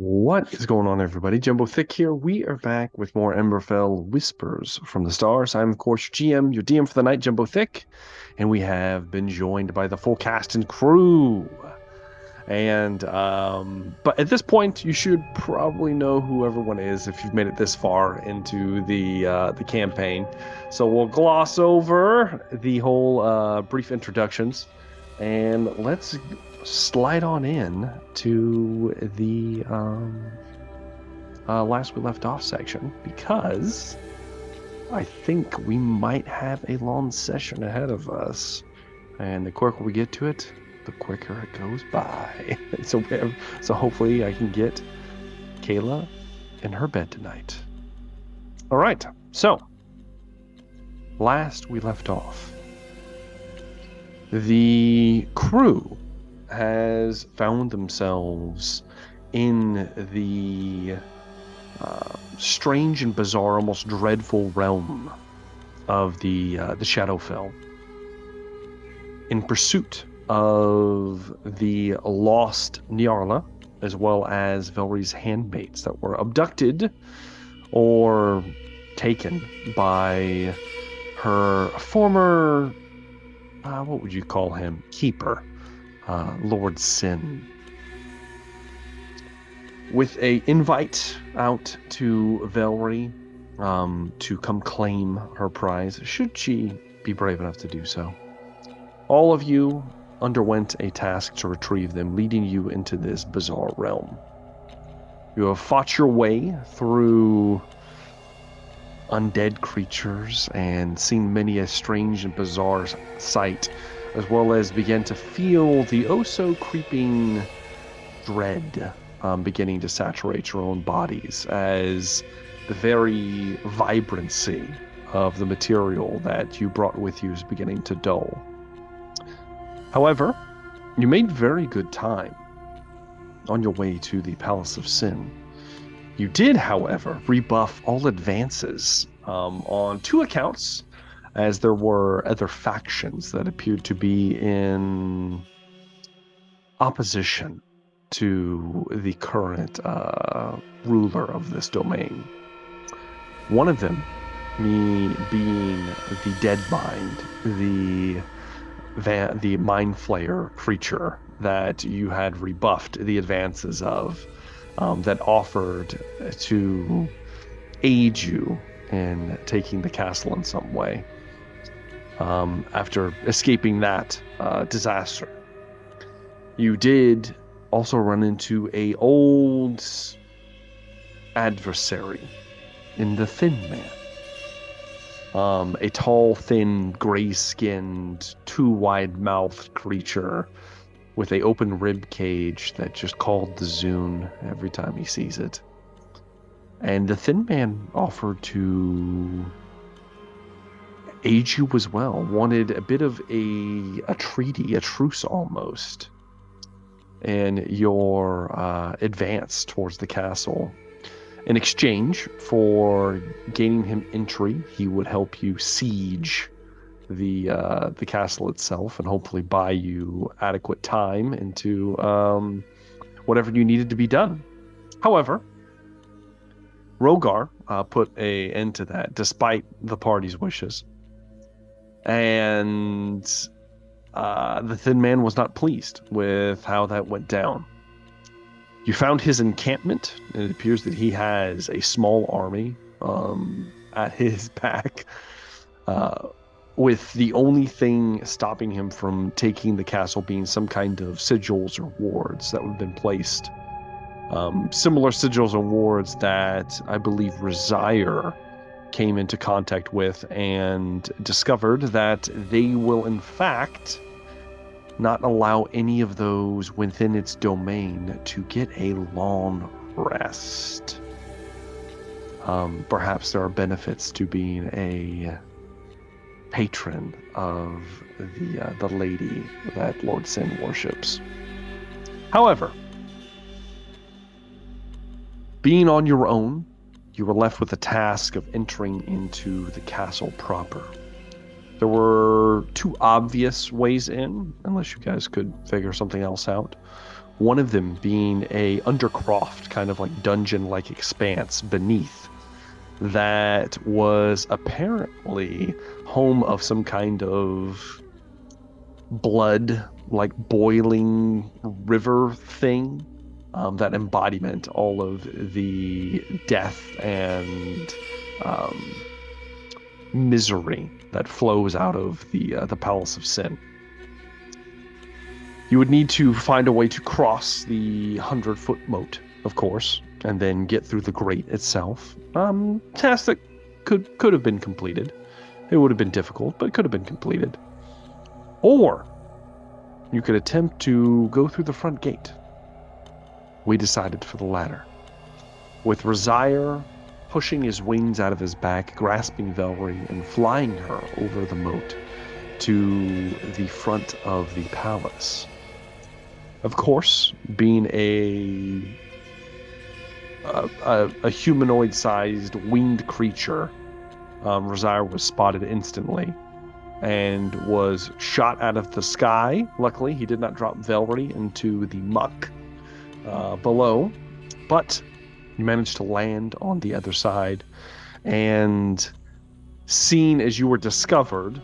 What is going on, everybody? Jumbo Thick here. We are back with more Emberfell Whispers from the Stars. I'm, of course, GM, your DM for the night, Jumbo Thick, and we have been joined by the full cast and crew. But at this point, you should probably know who everyone is if you've made it this far into the campaign. So we'll gloss over the whole brief introductions, and let's slide on in to the last we left off section, because I think we might have a long session ahead of us, and the quicker we get to it, the quicker it goes by. So hopefully I can get Kayla in her bed tonight. All right, so last we left off, the crew has found themselves in the strange and bizarre, almost dreadful realm of the Shadowfell, in pursuit of the lost Nyarla, as well as Velree's handmaids that were abducted or taken by her former, what would you call him, keeper, Lord Sin, with a invite out to Velree to come claim her prize, should she be brave enough to do so. All of you underwent a task to retrieve them, leading you into this bizarre realm. You have fought your way through undead creatures and seen many a strange and bizarre sight, as well as began to feel the oh-so-creeping dread beginning to saturate your own bodies, as the very vibrancy of the material that you brought with you is beginning to dull. However, you made very good time on your way to the Palace of Sin. You did, however, rebuff all advances on two accounts, as there were other factions that appeared to be in opposition to the current ruler of this domain. One of them, me being the Deadmind, the Mind Flayer creature that you had rebuffed the advances of, that offered to aid you in taking the castle in some way. After escaping that disaster, you did also run into a old adversary in the Thin Man. A tall, thin, gray-skinned, too wide-mouthed creature with a open rib cage that just called the Zune every time he sees it. And the Thin Man offered to aid you as well, wanted a bit of a treaty, a truce almost, in your advance towards the castle. In exchange for gaining him entry, he would help you siege the castle itself, and hopefully buy you adequate time into whatever you needed to be done. However, Rogar put an end to that, despite the party's wishes. And the Thin Man was not pleased with how that went down. You found his encampment, and it appears that he has a small army at his back, with the only thing stopping him from taking the castle being some kind of sigils or wards that have been placed. Similar sigils and wards that I believe Resire came into contact with and discovered that they will in fact not allow any of those within its domain to get a long rest. Perhaps there are benefits to being a patron of the lady that Lord Sin worships. However, being on your own, you were left with the task of entering into the castle proper. There were two obvious ways in, unless you guys could figure something else out. One of them being a undercroft, kind of like dungeon-like expanse beneath that was apparently home of some kind of blood, like boiling river thing, that embodiment all of the death and misery that flows out of the Palace of Sin. You would need to find a way to cross the 100-foot moat, of course, and then get through the grate itself. Task that could have been completed. It would have been difficult, but it could have been completed. Or you could attempt to go through the front gate. We decided for the latter. With Razire pushing his wings out of his back, grasping Velree, and flying her over the moat to the front of the palace. Of course, being a humanoid-sized winged creature, Razire was spotted instantly and was shot out of the sky. Luckily, he did not drop Velree into the muck below, but you managed to land on the other side. And seen as you were discovered,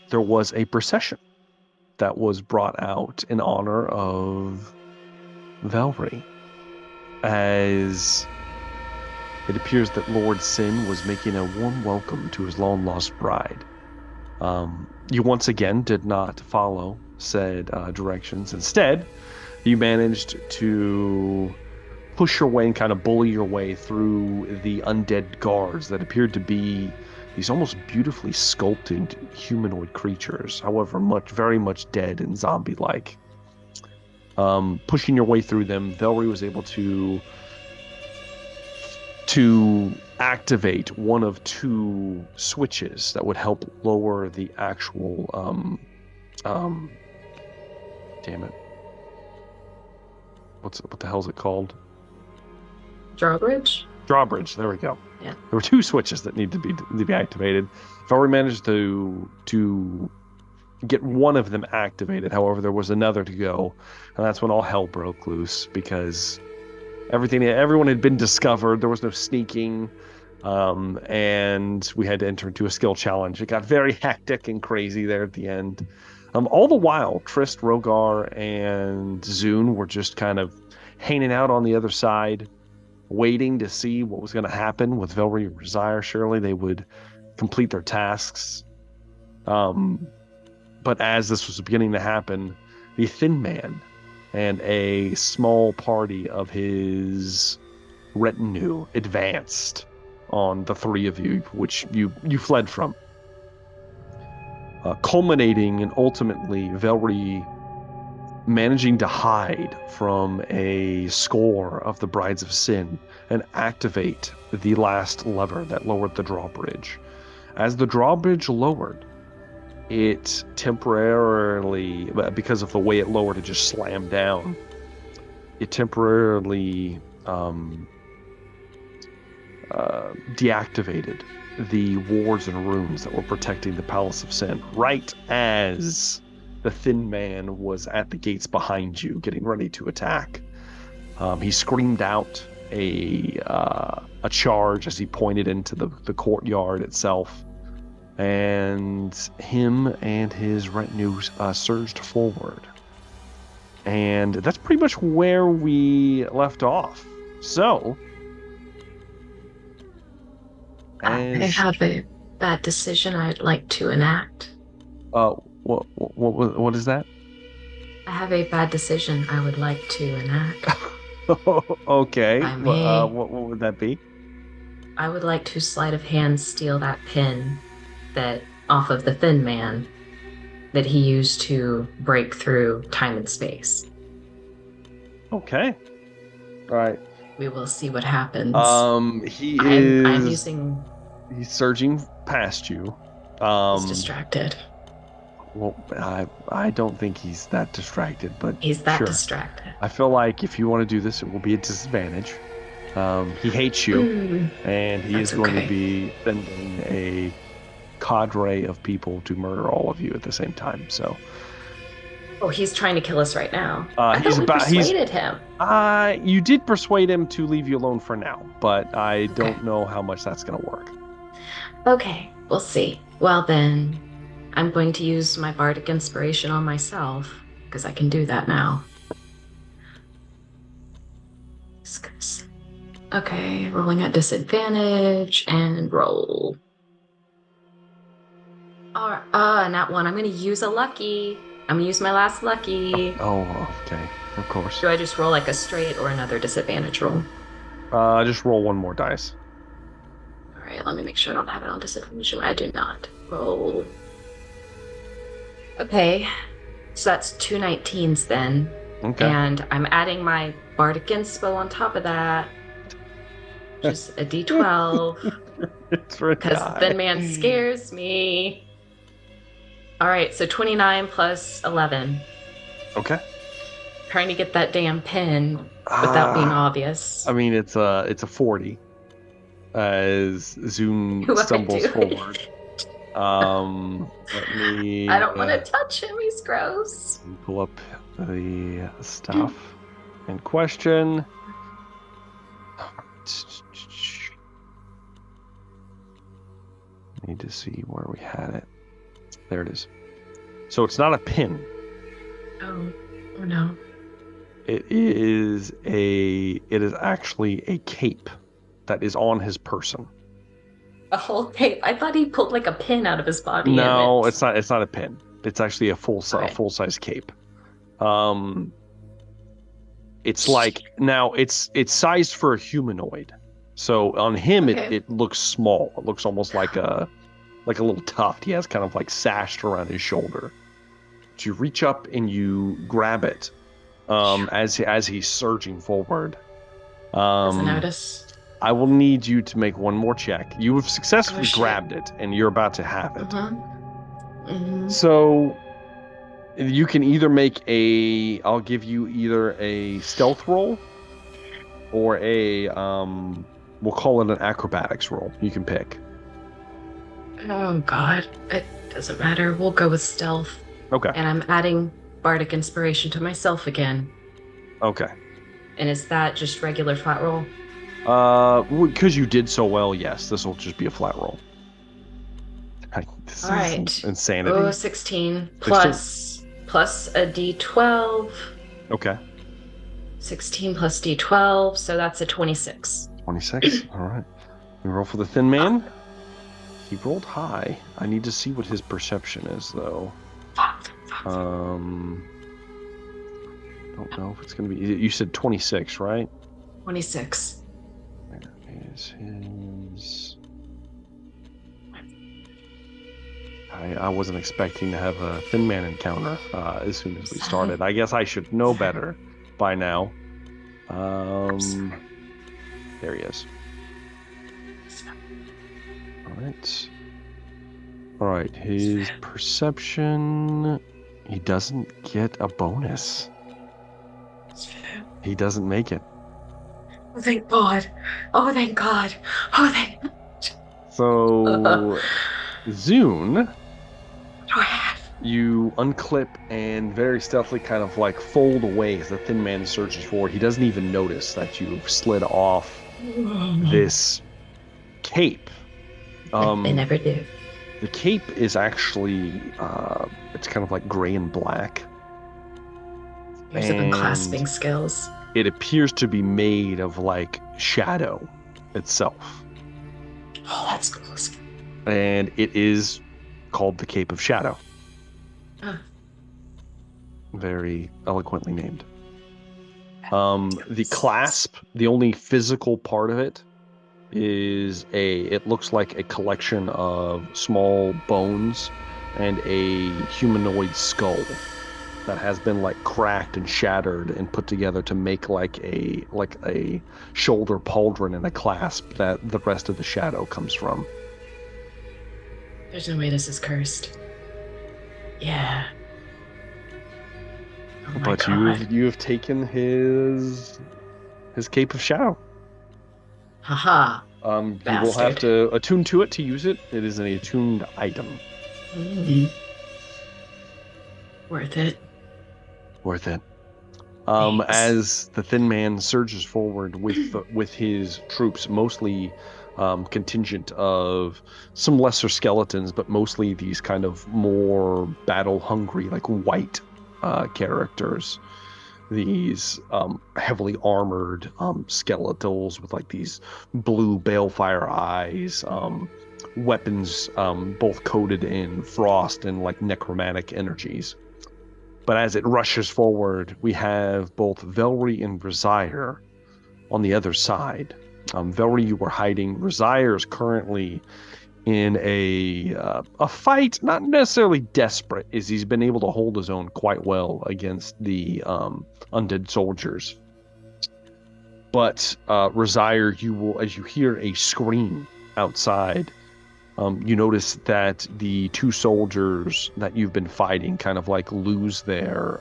there was a procession that was brought out in honor of Velree, as it appears that Lord Sin was making a warm welcome to his long-lost bride. You once again did not follow said directions. Instead, you managed to push your way and kind of bully your way through the undead guards that appeared to be these almost beautifully sculpted humanoid creatures, however very much dead and zombie-like. Pushing your way through them, Velree was able to activate one of two switches that would help lower the actual damn it. What the hell is it called? Drawbridge? Drawbridge, there we go. Yeah. There were two switches that need to be activated. Velree managed to get one of them activated. However, there was another to go, and that's when all hell broke loose, because everyone had been discovered. There was no sneaking, and we had to enter into a skill challenge. It got very hectic and crazy there at the end. All the while, Trist, Rogar, and Zune were just kind of hanging out on the other side, waiting to see what was going to happen with Velree and Razire. Surely they would complete their tasks. But as this was beginning to happen, the Thin Man and a small party of his retinue advanced on the three of you, which you fled from. Culminating in ultimately Velree managing to hide from a score of the Brides of Sin and activate the last lever that lowered the drawbridge. As the drawbridge lowered, it temporarily, because of the way it lowered, it just slammed down. It temporarily deactivated the wards and runes that were protecting the Palace of Sin, right as the Thin Man was at the gates behind you, getting ready to attack. He screamed out a charge as he pointed into the courtyard itself, and him and his retinue surged forward. And that's pretty much where we left off. So, I have a bad decision I'd like to enact. What is that? I have a bad decision I would like to enact. Okay. I may. What would that be? I would like to sleight of hand steal that pin that off of the Thin Man that he used to break through time and space. Okay. All right. We will see what happens. I'm He's surging past you. He's distracted. Well, I don't think he's that distracted, but he's that sure. Distracted. I feel like if you want to do this, it will be a disadvantage. He hates you, and he is going to be sending a cadre of people to murder all of you at the same time. So Oh, he's trying to kill us right now. I He's thought we about. He's. persuaded him. You did persuade him to leave you alone for now, but I Okay. don't know how much that's gonna work. Okay, we'll see. Well then, I'm going to use my bardic inspiration on myself because I can do that now. Okay, rolling at disadvantage and roll. Not one. I'm going to use a lucky. I'm going to use my last lucky. Oh, okay. Of course. Do I just roll like a straight or another disadvantage roll? Just roll one more dice. All right, let me make sure I don't have it on disadvantage. I do not. Roll. Okay, so that's 2 19s then. Okay. And I'm adding my bardic inspo on top of that. Just a d12. It's for Because the thin man scares me. All right, so 29 plus 11. Okay. Trying to get that damn pin without being obvious. I mean, it's a 40 as Zoom stumbles forward. Let me. I don't want to touch him. He's gross. Pull up the stuff in question. Need to see where we had it. There it is. So it's not a pin. Oh no. It is actually a cape that is on his person. A whole cape. I thought he pulled like a pin out of his body. No, it's not. It's not a pin. It's actually a full size cape. It's like now it's sized for a humanoid. So on him it looks small. It looks almost like a little tuft. He has kind of like sashed around his shoulder. So you reach up and you grab it as he's surging forward. Doesn't notice. I will need you to make one more check. You have successfully grabbed it, and you're about to have it. Mm-hmm. So you can either make I'll give you either a stealth roll or we'll call it an acrobatics roll. You can pick. Oh God, it doesn't matter. We'll go with stealth. Okay. And I'm adding bardic inspiration to myself again. Okay. And is that just regular flat roll? Because you did so well, yes. This will just be a flat roll. This All right. Insanity. Oh, 16 plus a d12. Okay. 16 plus d12, so that's a 26. 26. All right. We roll for the thin man. He rolled high. I need to see what his perception is, though. Don't know if it's going to be... You said 26, right? 26. Where is his... I wasn't expecting to have a thin man encounter as soon as we started. I guess I should know better by now. There he is. All right. His perception... He doesn't get a bonus. He doesn't make it. Oh, thank God. Oh, thank God. Oh, thank God. So, Zune, What do I have? you unclip and very stealthily kind of like fold away as the thin man surges forward. He doesn't even notice that you've slid off this cape. They never do. The cape is actually, it's kind of like gray and black. Here's the clasping skills. It appears to be made of like shadow itself. Oh, that's cool. And it is called the Cape of Shadow. Very eloquently named. The clasp, the only physical part of it, is it looks like a collection of small bones and a humanoid skull that has been like cracked and shattered and put together to make like a shoulder pauldron and a clasp that the rest of the shadow comes from. There's no way this is cursed. Yeah. Oh but you have taken his Cape of Shadow. Haha. You will have to attune to it to use it. It is an attuned item. Mm-hmm. Worth it. Worth it. Thanks. As the thin man surges forward with his troops, mostly contingent of some lesser skeletons, but mostly these kind of more battle-hungry, like white characters. These heavily armored skeletals with like these blue balefire eyes, weapons both coated in frost and like necromantic energies. But as it rushes forward, we have both Velree and Resire on the other side. Velree, you were hiding. Resire is currently in a fight, not necessarily desperate, as he's been able to hold his own quite well against the undead soldiers. But Resire, you will, as you hear a scream outside, you notice that the two soldiers that you've been fighting kind of like lose their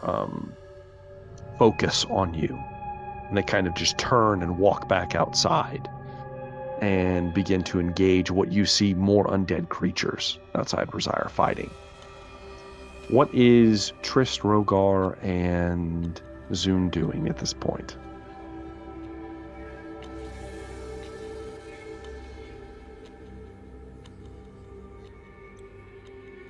focus on you. And they kind of just turn and walk back outside and begin to engage what you see more undead creatures outside Resire fighting. What is Trist, Rogar, and Zune doing at this point?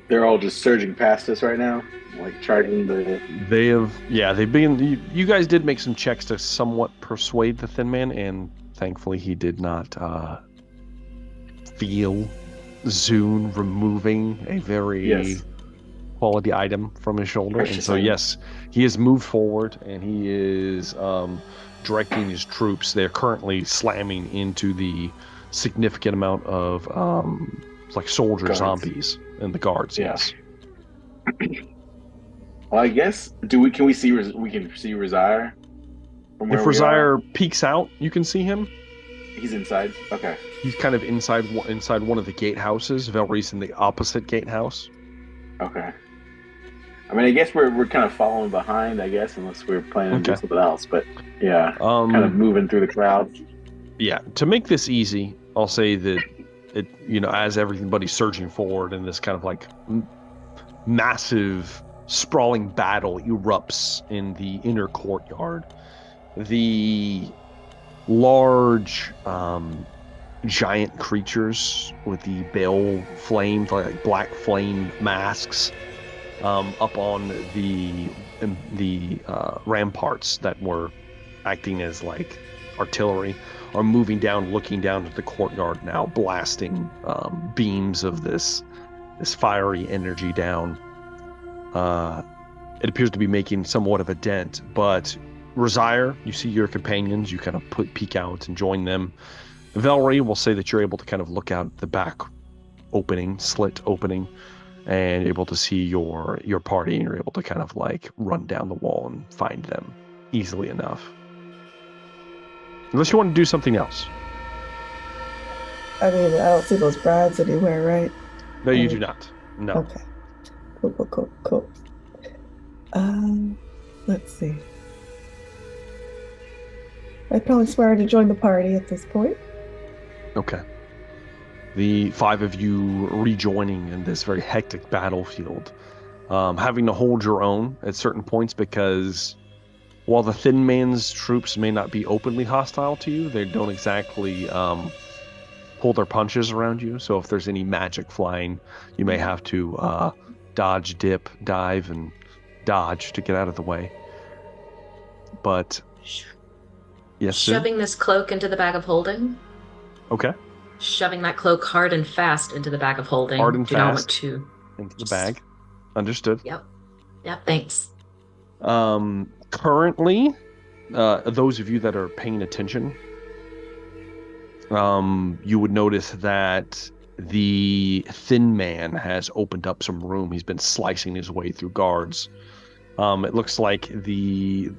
They're all just surging past us right now, like charging the... They've been, you guys did make some checks to somewhat persuade the thin man, and thankfully he did not feel Zune removing a very quality item from his shoulder. And so, yes, he has moved forward, and he is directing his troops. They're currently slamming into the significant amount of like soldier zombies and the guards. Yes. Well, I guess can we see Resire from where if Resire peeks out, you can see him. He's inside. Okay. He's kind of inside one of the gatehouses. Velree's in the opposite gatehouse. Okay. I mean, I guess we're kind of following behind, I guess, unless we're planning to do something else. But yeah, kind of moving through the crowd. Yeah. To make this easy, I'll say that as everybody's surging forward and this kind of like massive sprawling battle erupts in the inner courtyard, the large giant creatures with the bale flame, like black flame masks up on the ramparts that were acting as like artillery are moving down, looking down at the courtyard now, blasting beams of this fiery energy down. It appears to be making somewhat of a dent, but Resire, you see your companions, you kind of peek out and join them. Velree will say that you're able to kind of look out the back slit opening, and able to see your party, and you're able to kind of like run down the wall and find them easily enough. Unless you want to do something else. I mean, I don't see those brides anywhere, right? No, you do not. No. Okay. Cool. Let's see. I'd probably swear to join the party at this point. Okay. The 5 of you rejoining in this very hectic battlefield, having to hold your own at certain points because while the Thin Man's troops may not be openly hostile to you, they don't exactly pull their punches around you. So if there's any magic flying, you may have to dodge, dip, dive, and dodge to get out of the way. But yes, shoving this cloak into the bag of holding. Okay. Shoving that cloak hard and fast into the bag of holding. Hard and fast. Not want to into the bag. Understood. Yep. Thanks. Currently, those of you that are paying attention, you would notice that the Thin Man has opened up some room. He's been slicing his way through guards. It looks like the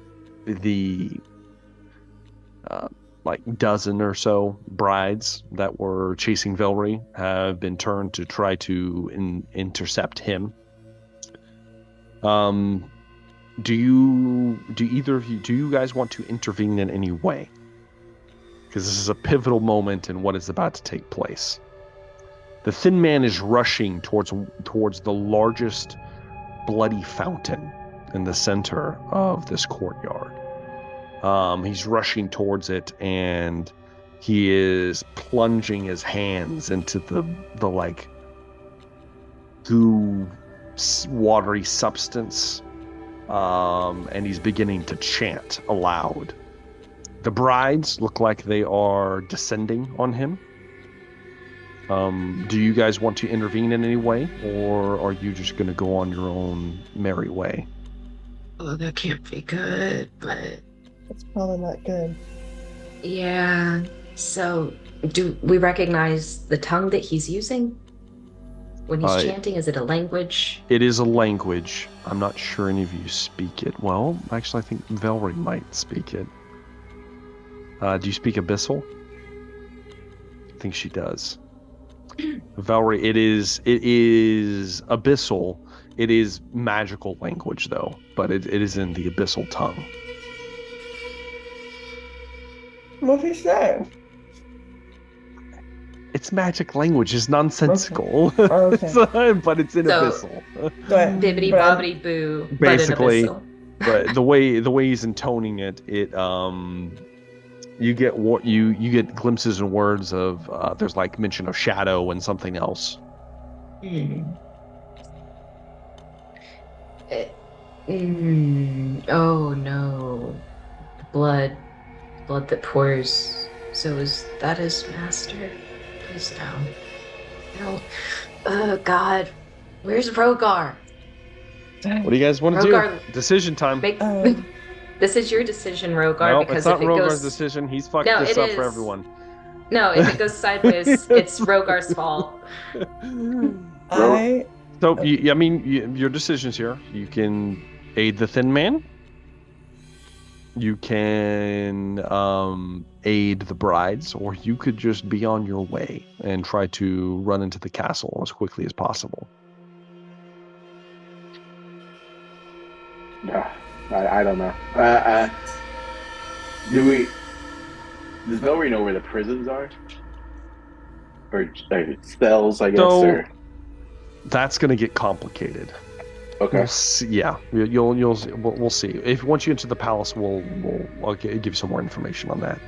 like dozen or so brides that were chasing Velree have been turned to try to intercept him. Do you guys want to intervene in any way? Because this is a pivotal moment in what is about to take place. The Thin Man is rushing towards the largest bloody fountain in the center of this courtyard. He's rushing towards it, and he is plunging his hands into the like goo, watery substance, and he's beginning to chant aloud. The brides look like they are descending on him. Do you guys want to intervene in any way, or are you just going to go on your own merry way? Oh, that can't be good, but... It's probably not good. Yeah, so do we recognize the tongue that he's using? When he's chanting, is it a language? It is a language. I'm not sure any of you speak it. Well, actually, I think Velree might speak it. Do you speak Abyssal? I think she does. Velree, it is Abyssal. It is magical language, though, but it is in the Abyssal tongue. What did he say? It's magic language. It's nonsensical. Okay. Oh, okay. But it's in Abyssal. Bibbidi bobbidi boo. Basically, but but the way he's intoning it, you get what you get glimpses and words of. There's like mention of shadow and something else. Oh no, blood that pours. So is that his master? Please no. Oh God, where's Rogar? What do you guys want to do? Decision time. This is your decision, Rogar. No, because it's not if it Rogar's goes... decision. He's fucked this up for everyone. No, if it goes sideways, it's Rogar's fault. Your decisions here. You can aid the thin man. You can aid the brides, or you could just be on your way and try to run into the castle as quickly as possible. I don't know. Does Velree know where the prisons are? Or cells, I guess? So, that's going to get complicated. Okay. We'll see, yeah, we'll see. Once you enter the palace, I'll give you some more information on that.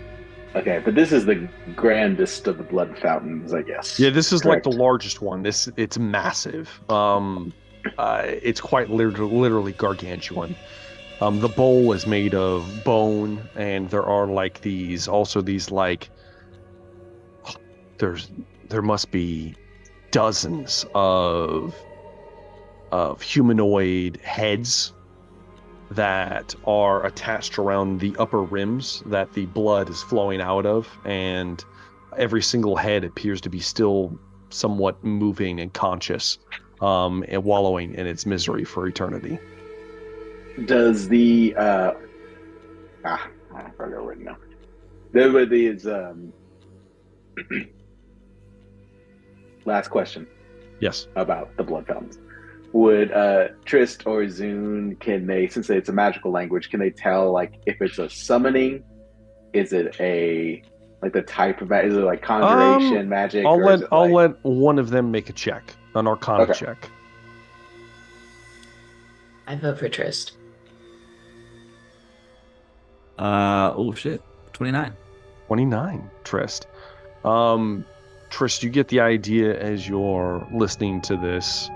Okay, but this is the grandest of the blood fountains, I guess. Yeah, this is correct? Like the largest one. It's massive. It's quite literally gargantuan. The bowl is made of bone, and there are like these like there must be dozens of humanoid heads that are attached around the upper rims that the blood is flowing out of, and every single head appears to be still somewhat moving and conscious, and wallowing in its misery for eternity. Does the I forgot what now. There were these last question. Yes. About the blood fountains. Would Trist or Zune, can they, since it's a magical language, can they tell like if it's a summoning? Is it a like the type of is it like conjuration magic? I'll let one of them make a check, an Arcana check. I vote for Trist. Oh shit, 29. 29, Trist. Trist, you get the idea as you're listening to this.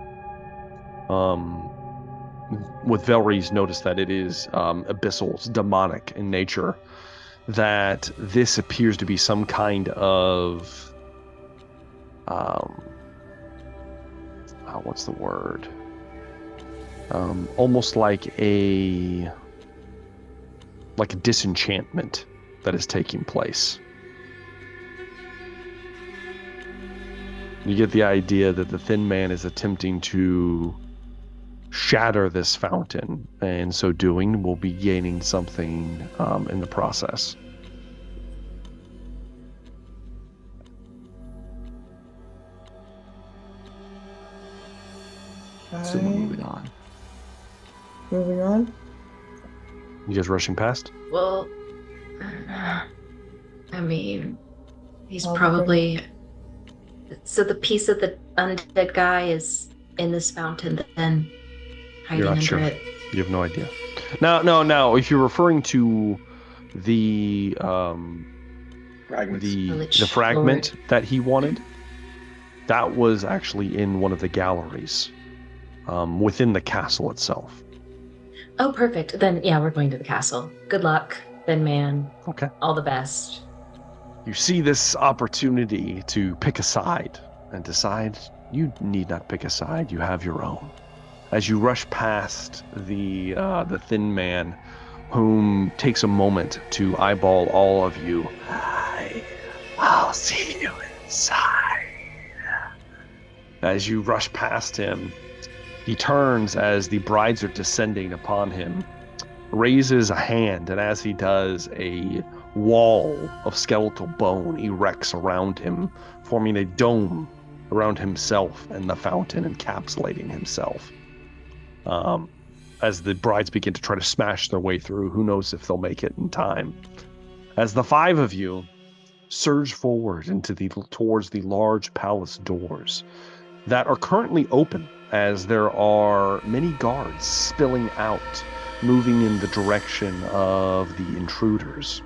With Velree's notice that it is abyssal, it's demonic in nature, that this appears to be some kind of what's the word? Almost like a disenchantment that is taking place. You get the idea that the thin man is attempting to shatter this fountain, and so doing will be gaining something in the process. So we're moving on. Moving on? You guys rushing past? Well, I mean, he's probably... So the piece of the undead guy is in this fountain then, hiding under it? You have no idea. Now, if you're referring to the Fragments. the fragment that he wanted, that was actually in one of the galleries within the castle itself. Oh, perfect. Then, yeah, we're going to the castle. Good luck, Thin Man. Okay. All the best. You see this opportunity to pick a side and decide you need not pick a side. You have your own. As you rush past the Thin Man, whom takes a moment to eyeball all of you. I'll see you inside. As you rush past him, he turns as the brides are descending upon him, raises a hand, and as he does, a wall of skeletal bone erects around him, forming a dome around himself and the fountain, encapsulating himself. As the brides begin to try to smash their way through, who knows if they'll make it in time. As the five of you surge forward towards the large palace doors that are currently open, as there are many guards spilling out, moving in the direction of the intruders.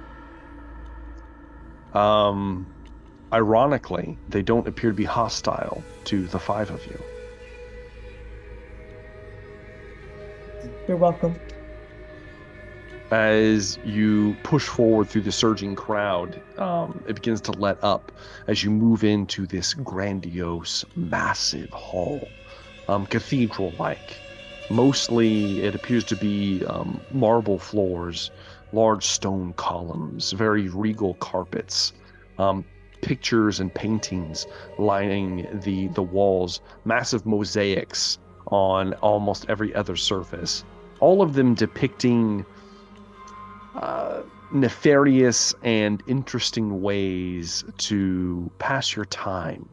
Ironically, they don't appear to be hostile to the five of you. You're welcome. As you push forward through the surging crowd, it begins to let up as you move into this grandiose, massive hall, cathedral-like. Mostly, it appears to be marble floors, large stone columns, very regal carpets, pictures and paintings lining the walls, massive mosaics on almost every other surface, all of them depicting nefarious and interesting ways to pass your time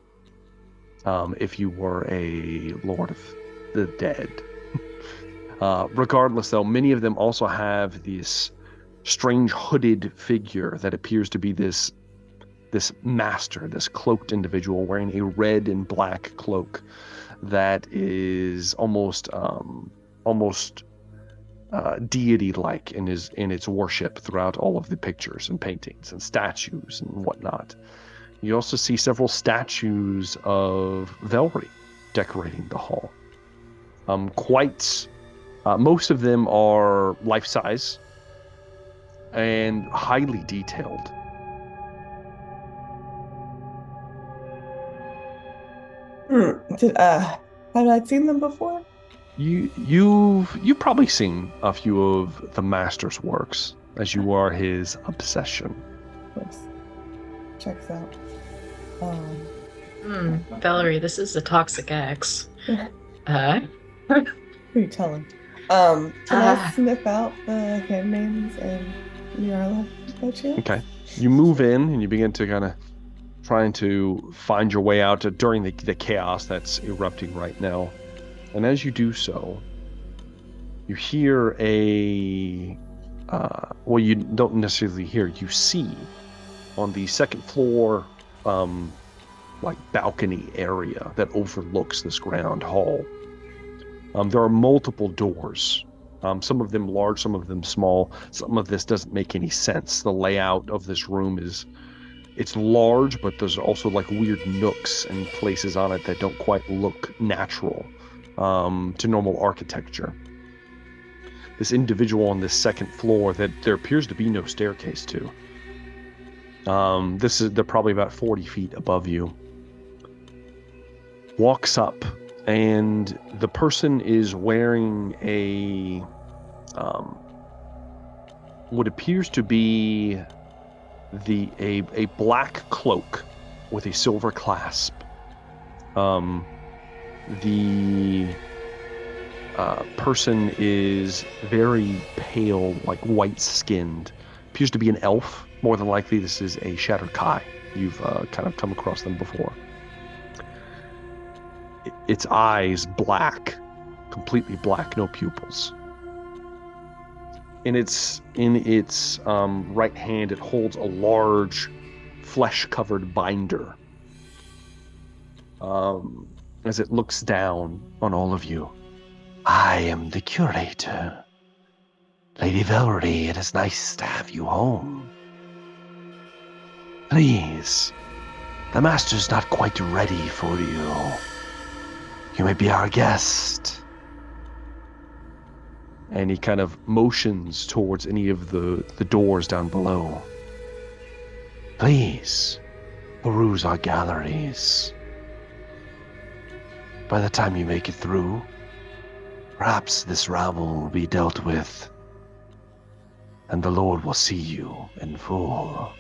if you were a Lord of the Dead. Regardless, though, many of them also have this strange hooded figure that appears to be this master, this cloaked individual wearing a red and black cloak that is almost deity-like in its worship throughout all of the pictures and paintings and statues and whatnot. You also see several statues of Velree decorating the hall. Most of them are life-size and highly detailed. Had I seen them before? You've probably seen a few of the master's works, as you are his obsession. Of course. Checks out. Velree, this is a toxic ex. Who are you telling? Can I sniff out the hand names and Yarla by chance? Okay. You move in and you begin to kind of trying to find your way out during the chaos that's erupting right now. And as you do so, you hear you don't necessarily hear, you see on the second floor, balcony area that overlooks this grand hall. There are multiple doors, some of them large, some of them small. Some of this doesn't make any sense. The layout of this room it's large, but there's also weird nooks and places on it that don't quite look natural to normal architecture. This individual on this second floor that there appears to be no staircase to. They're probably about 40 feet above you. Walks up, and the person is wearing what appears to be a black cloak with a silver clasp. The person is very pale, white-skinned. Appears to be an elf. More than likely, this is a Shattered Kai. You've kind of come across them before. Its eyes black, completely black, no pupils. In its right hand, it holds a large, flesh-covered binder. As it looks down on all of you. I am the curator. Lady Velree, it is nice to have you home. Please, the master's not quite ready for you. You may be our guest. And he kind of motions towards any of the doors down below. Please, peruse our galleries. By the time you make it through, perhaps this rabble will be dealt with, and the Lord will see you in full.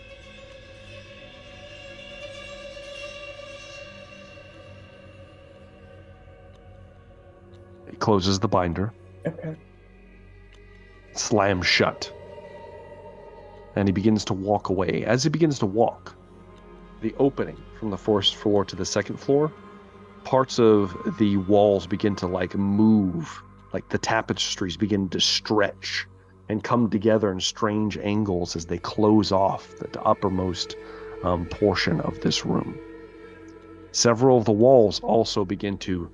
He closes the binder. Okay. Slams shut. And he begins to walk away. As he begins to walk, the opening from the first floor to the second floor, parts of the walls begin to move, like the tapestries begin to stretch and come together in strange angles as they close off the uppermost portion of this room. Several of the walls also begin to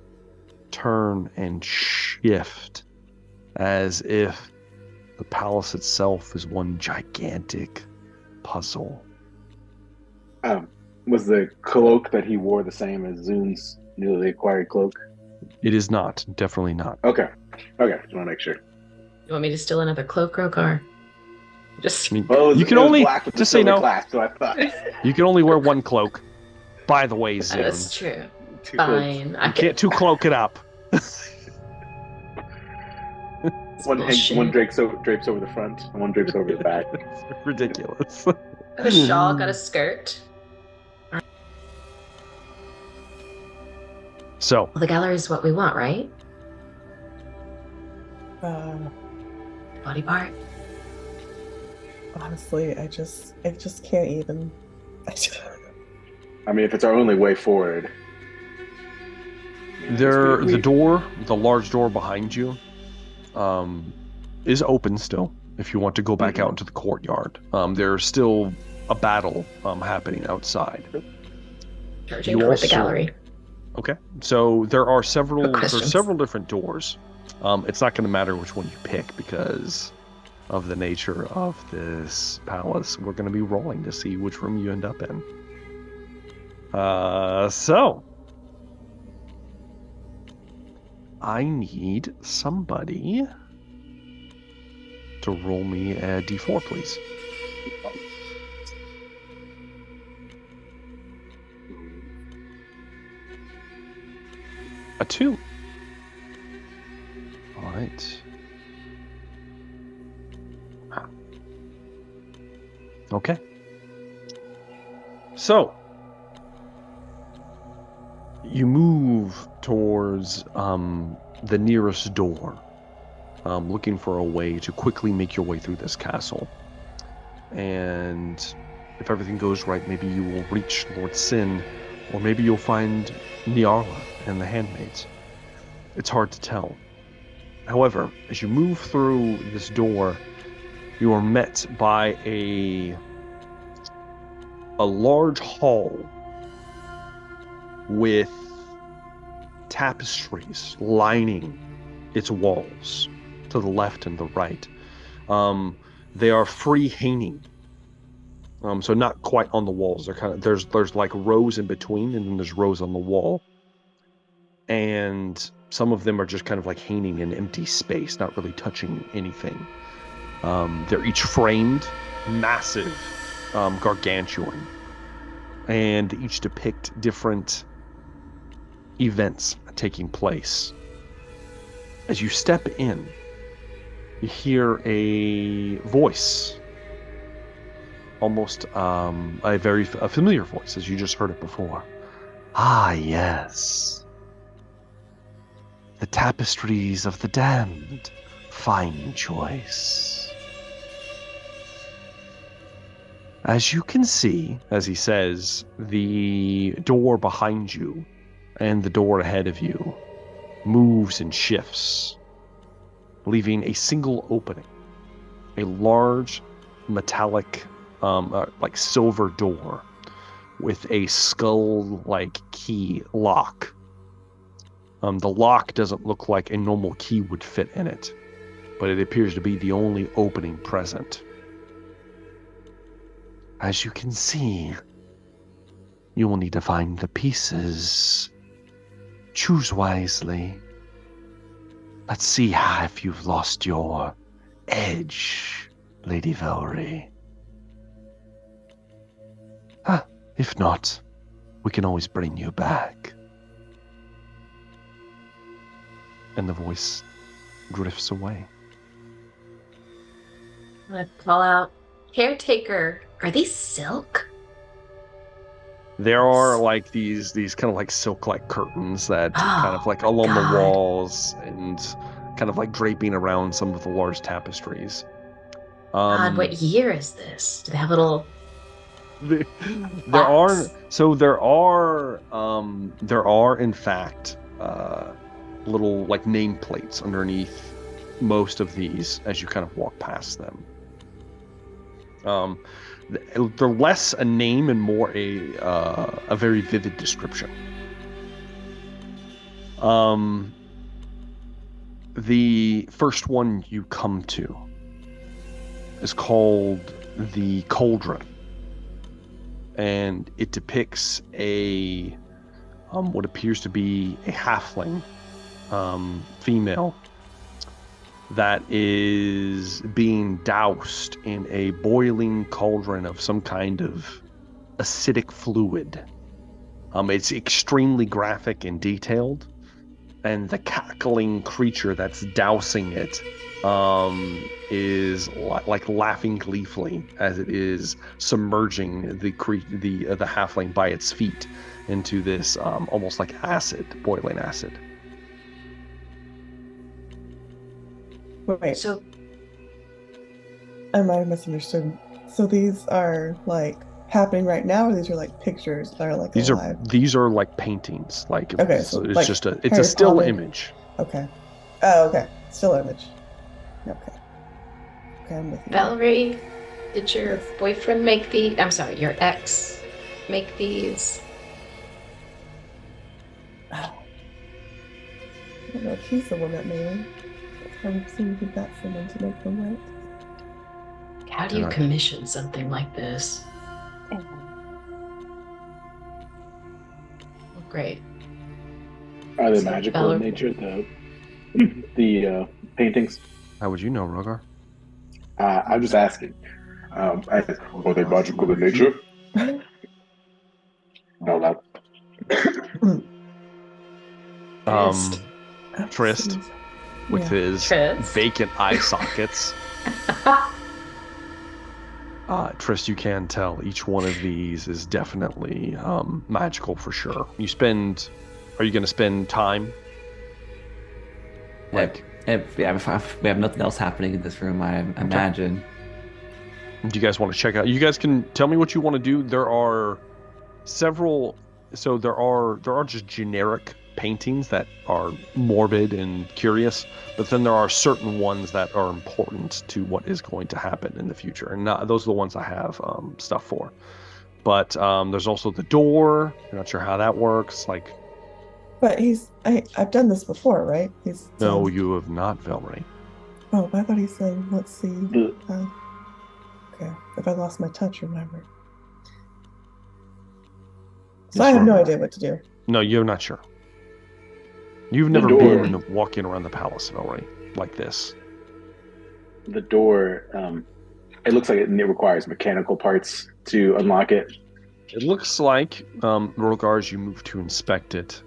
turn and shift as if the palace itself is one gigantic puzzle. Was the cloak that he wore the same as Zune's newly acquired cloak? It is not. Definitely not. Okay. Just want to make sure. You want me to steal another cloak, Rokar? Just I mean, Well, you can only just say no. Class, so I thought. You can only wear one cloak. By the way, Zune. That's true. Two Fine. You can't two cloak it up. One drapes over the front, and one drapes over the back. It's ridiculous. Got a shawl, got a skirt. So, Well, the gallery is what we want, right? Body part? Honestly, I just can't even. I mean, if it's our only way forward. the large door behind you, is open still. If you want to go back out into the courtyard, there's still a battle happening outside. Charging toward the gallery. Okay, so there are several questions. different doors. It's not going to matter which one you pick because of the nature of this palace. We're going to be rolling to see which room you end up in. So I need somebody to roll me a d4, please. A 2. All right. Okay. So you move towards the nearest door, looking for a way to quickly make your way through this castle. And if everything goes right, maybe you will reach Lord Sin, or maybe you'll find Nyarla and the handmaids. It's hard to tell. However, as you move through this door, you are met by a large hall with tapestries lining its walls to the left and the right. They are free hanging, so not quite on the walls. They're kind of there's like rows in between, and then there's rows on the wall, and some of them are just kind of like hanging in empty space, not really touching anything. They're each framed, massive, gargantuan, and each depict different events taking place. As you step in, you hear a voice, almost a very familiar voice, as you just heard it before. Ah, yes. The Tapestries of the Damned. Fine choice. As you can see, as he says, the door behind you and the door ahead of you moves and shifts, leaving a single opening, a large metallic, like silver door with a skull-like key lock. The lock doesn't look like a normal key would fit in it. but it appears to be the only opening present. As you can see, you will need to find the pieces. Choose wisely. Let's see if you've lost your edge, Lady Velree. If not, we can always bring you back. And the voice drifts away. I call out, caretaker, are these silk? There are like these kind of like silk-like curtains that kind of like along the walls and kind of like draping around some of the large tapestries. God, what year is this? Do they have little... There are in fact little like nameplates underneath most of these as you kind of walk past them. They're less a name and more a very vivid description. The first one you come to is called the Cauldron, and it depicts a what appears to be a halfling female that is being doused in a boiling cauldron of some kind of acidic fluid. It's extremely graphic and detailed, and the cackling creature that's dousing it is like laughing gleefully as it is submerging the halfling by its feet into this almost like boiling acid. Wait, So, I might have misunderstood. So these are like happening right now, or these are like pictures that are like alive? These are like paintings. Like okay, so so it's like just a Harry still Potter. image. Okay. Oh, okay. Still image. Okay. Okay, I'm with you. Velree, did your boyfriend make your ex make these? I don't know if he's the one that made them. I'm assuming he got someone to make them, right? How do you commission something like this? Well, great. Are they So magical in nature, the paintings? How would you know, Rogar? I'm just asking. Are they magical in nature? No, no. Trist with his vacant eye sockets. Trist, you can tell each one of these is definitely magical for sure. Are you going to spend time? Like, if we have nothing else happening in this room, I imagine. Do you guys want to check out? You guys can tell me what you want to do. There are several. So there are just generic paintings that are morbid and curious, but then there are certain ones that are important to what is going to happen in the future, and those are the ones I have stuff for. But there's also the door. I'm not sure how that works. Like, but I've done this before, right? No, you have not, Velree. Oh, I thought he said, let's see. Okay, if I lost my touch, remember. So I have no idea what to do. No, you're not sure. You've never been walking around the palace, Velree, like this. The door, it looks like it requires mechanical parts to unlock it. It looks like, Rogar, as you move to inspect it,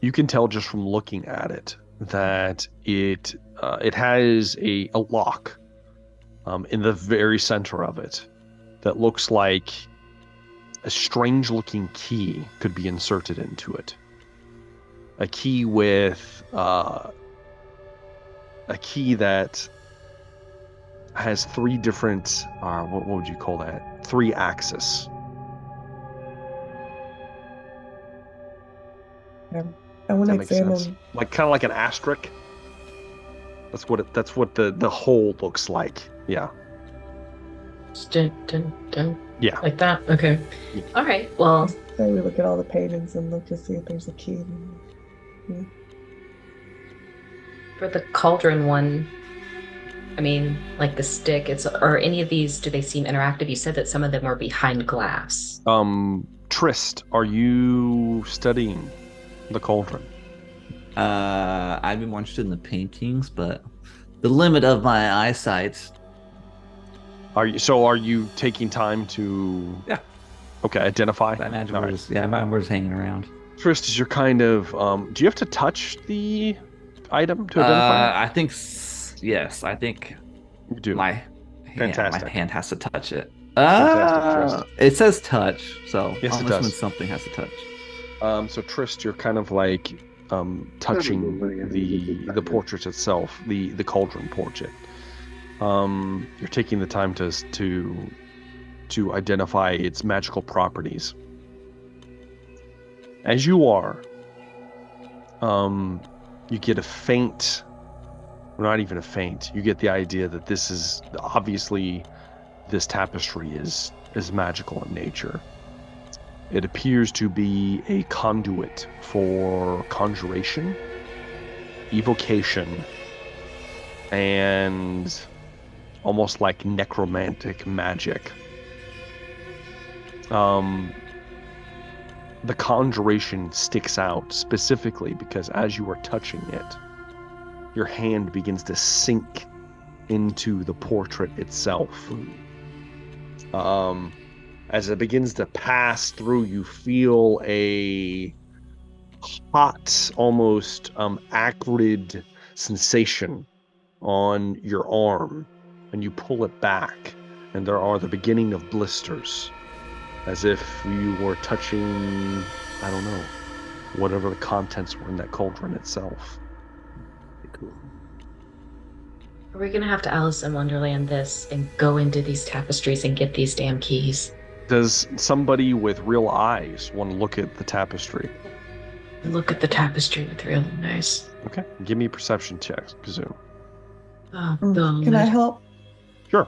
you can tell just from looking at it that it has a lock in the very center of it that looks like a strange-looking key could be inserted into it. A key with a key that has three different what would you call that? 3 axes. Yeah. I want to examine. Like kind of like an asterisk. That's what the hole looks like. Yeah. Dun, dun, dun. Yeah. Like that? Okay. Yeah. All right. Well. So we look at all the paintings and look to see if there's a key. Yeah. for the cauldron one, I mean, like the stick, or any of these, do they seem interactive? You said that some of them were behind glass. Trist, are you studying the cauldron? I've been more interested in the paintings, but the limit of my eyesight. Are you taking time to? Yeah. Okay, identify. I imagine we're just hanging around. Trist, is your kind of do you have to touch the item to identify? I think yes. I think You do. my Fantastic. my hand has to touch it. Fantastic, It says touch, so Yes, it I'm does. assuming something has to touch. So Trist, you're kind of like touching the portrait itself, the cauldron portrait. You're taking the time to identify its magical properties. As you are, you get a faint, not even a faint, you get the idea that this is, obviously, this tapestry is magical in nature. It appears to be a conduit for conjuration, evocation, and almost like necromantic magic. The conjuration sticks out specifically because as you are touching it, your hand begins to sink into the portrait itself. As it begins to pass through, you feel a hot, almost acrid sensation on your arm, and you pull it back, and there are the beginning of blisters, as if you were touching, I don't know, whatever the contents were in that cauldron itself. Cool. Are we gonna have to Alice in Wonderland this and go into these tapestries and get these damn keys? Does somebody with real eyes want to look at the tapestry? Look at the tapestry with real eyes. Okay, give me a perception check, Kazoo. Oh, Can I help? Sure.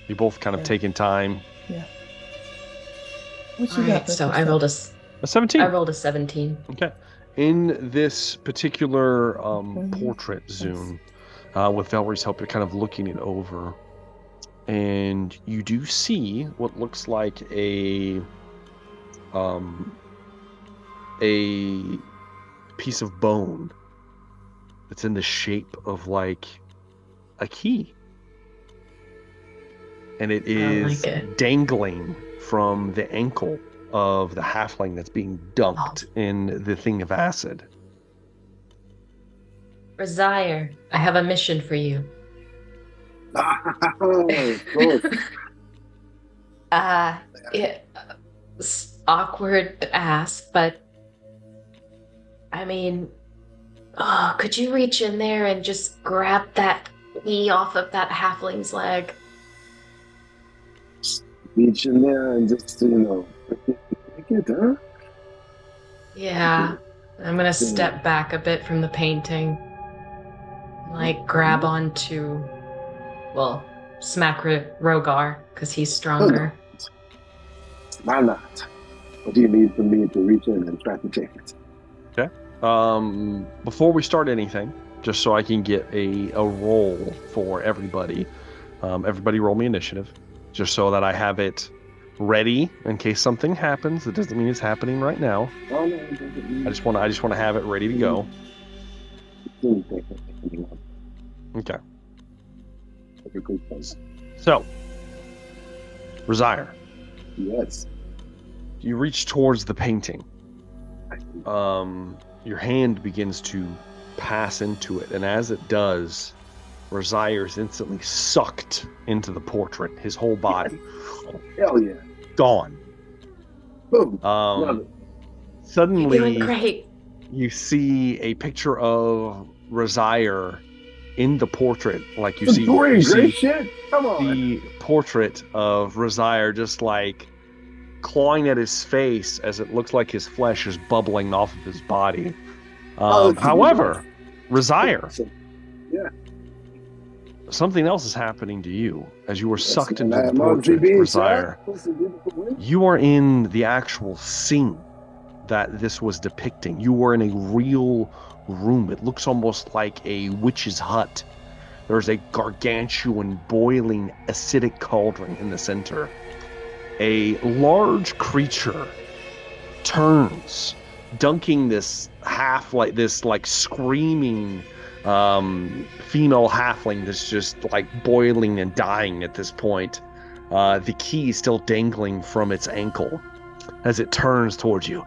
You both kind of Yeah. taking time. Yeah. What you Alright, got? so I rolled a 17. I rolled a 17. Okay. In this particular portrait, Zune, with Velree's help, you're kind of looking it over, and you do see what looks like a piece of bone that's in the shape of like a key, and it is dangling from the ankle of the halfling that's being dunked in the thing of acid. Razire, I have a mission for you. It's awkward to ask, but I mean, could you reach in there and just grab that key off of that halfling's leg? Reach in there and just, take it, huh? Yeah, I'm gonna step back a bit from the painting. Like, grab onto, well, smack Rogar, because he's stronger. Why not? What do you need from me to reach in and try to take it? Okay. Before we start anything, just so I can get a roll for everybody, everybody roll me initiative, just so that I have it ready in case something happens. It doesn't mean it's happening right now. Oh, no, it doesn't mean I just want to have it ready to go. Okay. So, Razire, Yes. you reach towards the painting. Your hand begins to pass into it, and as it does, Razire is instantly sucked into the portrait. His whole body Hell yeah. gone. Boom. Love it. You're Suddenly, doing great. you see a picture of Razire in the portrait, like you see Great shit. Come on. the portrait of Razire just like clawing at his face as it looks like his flesh is bubbling off of his body. However, Razire, something else is happening to you as you were sucked into the portrait, Razire. You are in the actual scene. that this was depicting. You were in a real room. It looks almost like a witch's hut. There's a gargantuan, boiling, acidic cauldron in the center. A large creature turns, dunking this screaming female halfling that's just like boiling and dying at this point. The key still dangling from its ankle as it turns towards you.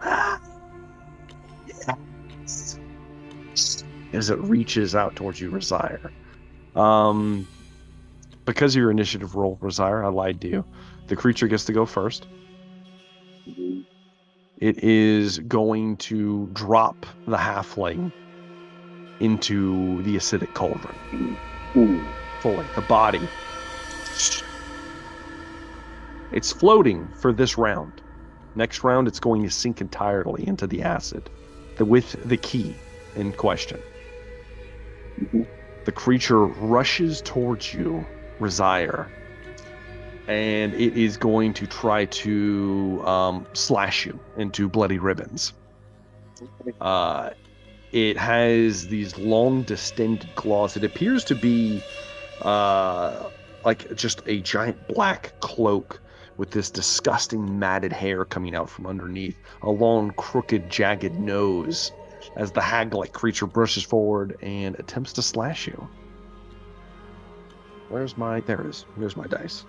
Yes. As it reaches out towards you, Rosire. Because of your initiative roll, Rosire, I lied to you. The creature gets to go first. Mm-hmm. It is going to drop the halfling into the acidic cauldron. Mm. Fully. The body. It's floating for this round. Next round, it's going to sink entirely into the acid with the key in question. Mm-hmm. The creature rushes towards you, Rosire, and it is going to try to slash you into bloody ribbons. It has these long, distended claws. It appears to be like just a giant black cloak with this disgusting matted hair coming out from underneath, a long, crooked, jagged nose, as the hag-like creature brushes forward and attempts to slash you. There it is. Here's my dice.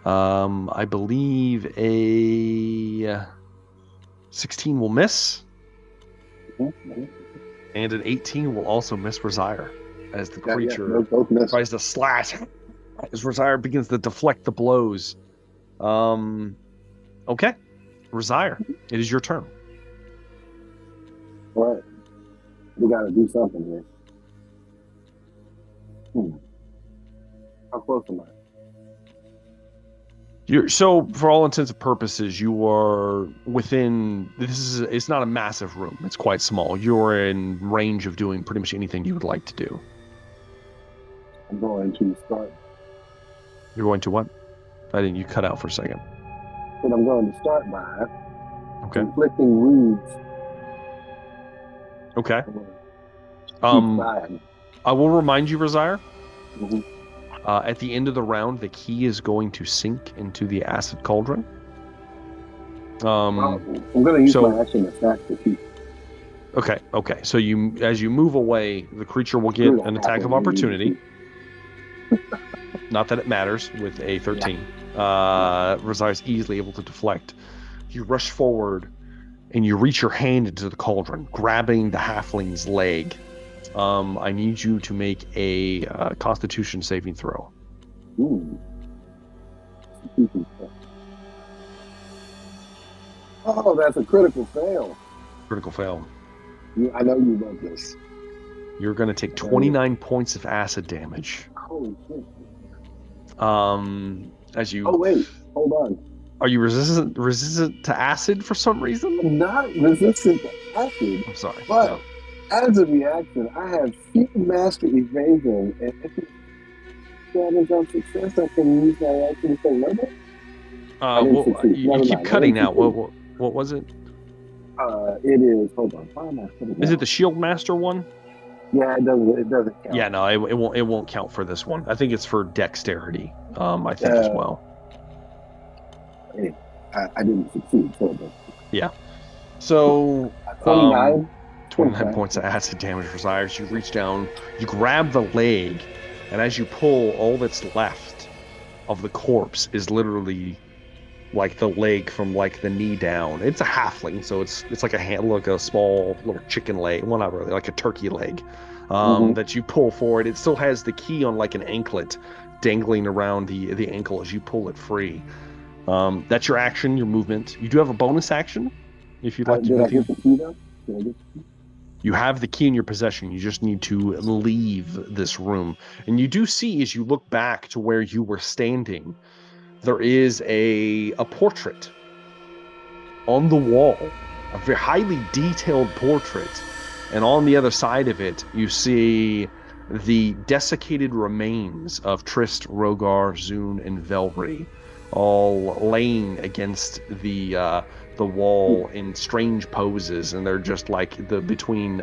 I believe a 16 will miss, Mm-hmm. and an 18 will also miss Rosire, as the creature those both miss. tries to slash, as Rosire begins to deflect the blows. Okay. Rosire, it is your turn. All right. We got to do something here. How close am I? So, for all intents and purposes, you are within. It's not a massive room. It's quite small. You're in range of doing pretty much anything you would like to do. I'm going to start. You're going to what? You cut out for a second. But I'm going to start by inflicting wounds. Okay. I will remind you, Rosire. Mm-hmm. At the end of the round, the key is going to sink into the acid cauldron. I'm going to use my action to stack the key. Okay. So as you move away, the creature will get an attack of opportunity. Not that it matters with a 13. Rosire is easily able to deflect. You rush forward and you reach your hand into the cauldron, grabbing the halfling's leg. I need you to make a Constitution saving throw. Ooh. Oh, that's a critical fail. Critical fail. I know you love this. You're going to take 29 points of acid damage. Holy shit. As you. Oh wait, hold on. Are you resistant to acid for some reason? I'm not resistant to acid. I'm sorry. But no. As a reaction, I have Field Master Evasion, and if it's damage on success, I can use my action to say murder. You keep cutting out. What was it? It is. Hold on. Why am I putting Is it the Shield Master one? Yeah, it doesn't. It doesn't count. Yeah, no, it won't. It won't count for this one. I think it's for dexterity. I think as well. Hey, I didn't succeed. Yeah. So 29. 29 points of acid damage for Rosire. You reach down, you grab the leg, and as you pull, all that's left of the corpse is literally like the leg from like the knee down. It's a halfling, so it's like a small little chicken leg. Well, not really, like a turkey leg that you pull forward. It still has the key on like an anklet dangling around the ankle as you pull it free. That's your action, your movement. You do have a bonus action if you'd like to. Did I get the key though? You have the key in your possession. You just need to leave this room. And you do see, as you look back to where you were standing, there is a portrait on the wall, a very highly detailed portrait. And on the other side of it, you see the desiccated remains of Trist, Rogar, Zune, and Velree, all laying against the wall in strange poses, and they're just like between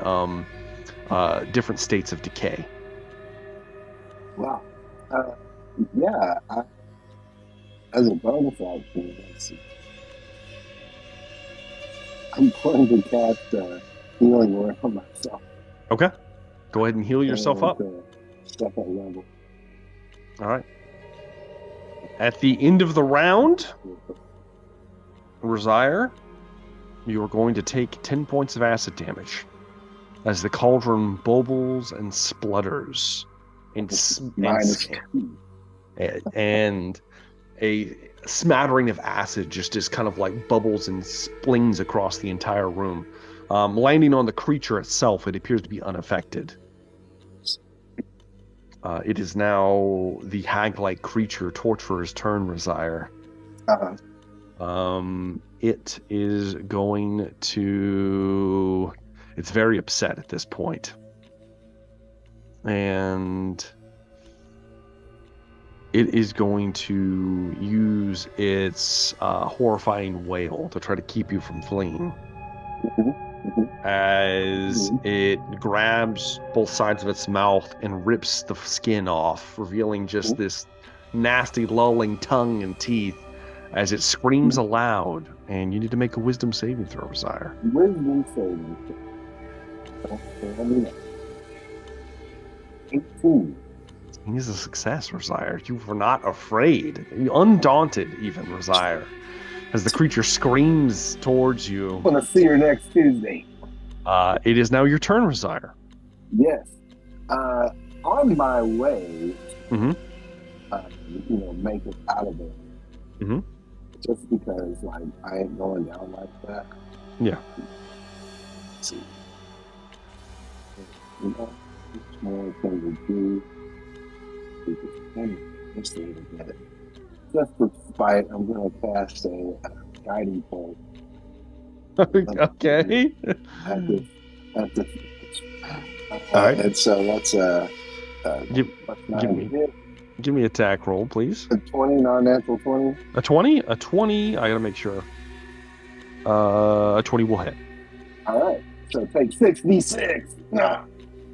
different states of decay. Wow. Yeah. As a bonus action, I'm going to cast healing word on myself. Okay. Go ahead and heal yourself up. Step up level. All right. At the end of the round, Razire, you are going to take 10 points of acid damage as the cauldron bubbles and splutters and a smattering of acid just kind of like bubbles and splings across the entire room. Landing on the creature itself, it appears to be unaffected. It is now the hag-like creature torturer's turn, Razire. It is going to... It's very upset at this point. And it is going to use its horrifying wail to try to keep you from fleeing. As it grabs both sides of its mouth and rips the skin off, revealing just this nasty lolling tongue and teeth as it screams aloud. And you need to make a wisdom saving throw, Razire. Wisdom saving throw. 18. It is a success, Razire. You were not afraid. Undaunted, even, Razire. As the creature screams towards you. I'm going to see her next Tuesday. It is now your turn, Razire. Yes. On my way, make it out of there. Just because, like, I ain't going down like that. Yeah. Let's see. More things to do. Just for spite, I'm going to cast a guiding bolt. Okay. At this. All right. And so let's give me attack roll, please. A 20, non-natural 20. A 20? A 20. I gotta make sure. A 20 will hit. All right. So take 6d6.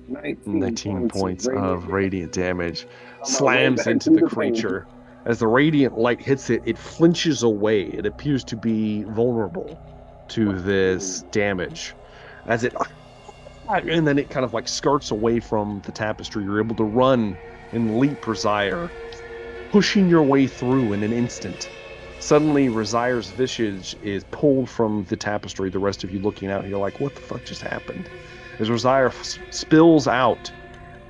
19 points of radiant damage. Slams into the creature. As the radiant light hits it, it flinches away. It appears to be vulnerable to this damage. And then it kind of like skirts away from the tapestry. You're able to run and leap Razire, pushing your way through in an instant. Suddenly, Razire's visage is pulled from the tapestry. The rest of you looking out, you're like, what the fuck just happened? As Razire spills out,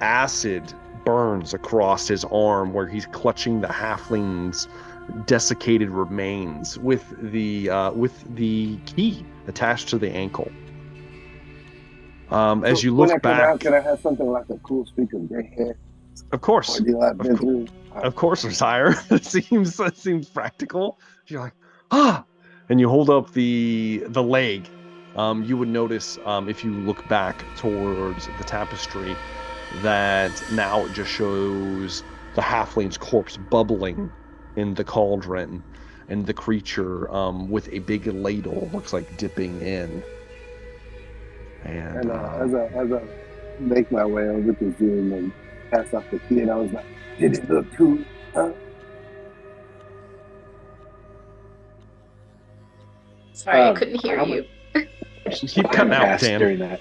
acid burns across his arm where he's clutching the halfling's desiccated remains with the key attached to the ankle. As you look back, can I have something like a cool speaker gray hair? Of course, of course, Razire. It seems practical. You're like, and you hold up the leg. You would notice if you look back towards the tapestry that now it just shows the halfling's corpse bubbling in the cauldron, and the creature with a big ladle looks like dipping in. And as I make my way over to Zoom and pass off the key, and I was like, "Did it look cool?" Huh? Sorry, I couldn't hear you. Keep cutting out, Dan. During that.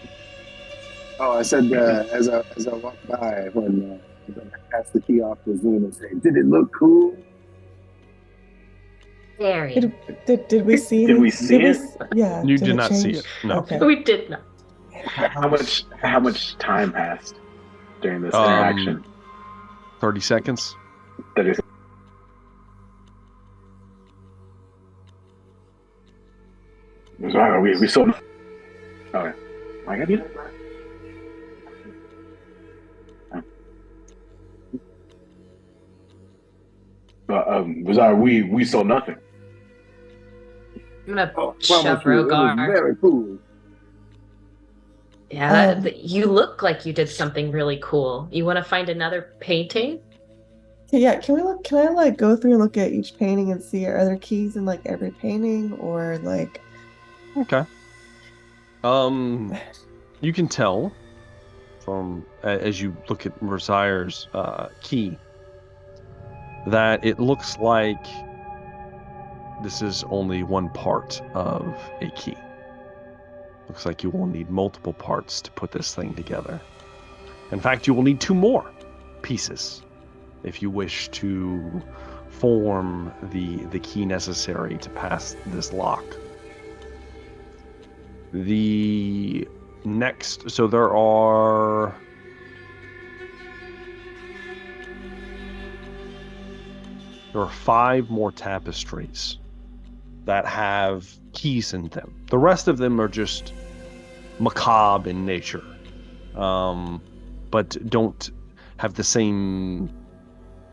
Oh, I said as I walked by when I passed the key off to Zoom and said, "Did it look cool?" Very. Did we see it? Did we see it? Yeah. You did not see it. No. Okay. We did not. How much time passed during this interaction? 30 seconds. That is. We saw. Oh, I got you. Bizarre, we saw nothing. I'm gonna shove Rogar. Very cool. Yeah, you look like you did something really cool. You want to find another painting? Yeah, can we look? Can I like go through and look at each painting and see are there keys in like every painting or like? Okay. You can tell from as you look at Mercier's key that it looks like this is only one part of a key. Looks like you will need multiple parts to put this thing together. In fact, you will need 2 more pieces if you wish to form the key necessary to pass this lock. The next, so there are there are 5 more tapestries that have keys in them. The rest of them are just macabre in nature, but don't have the same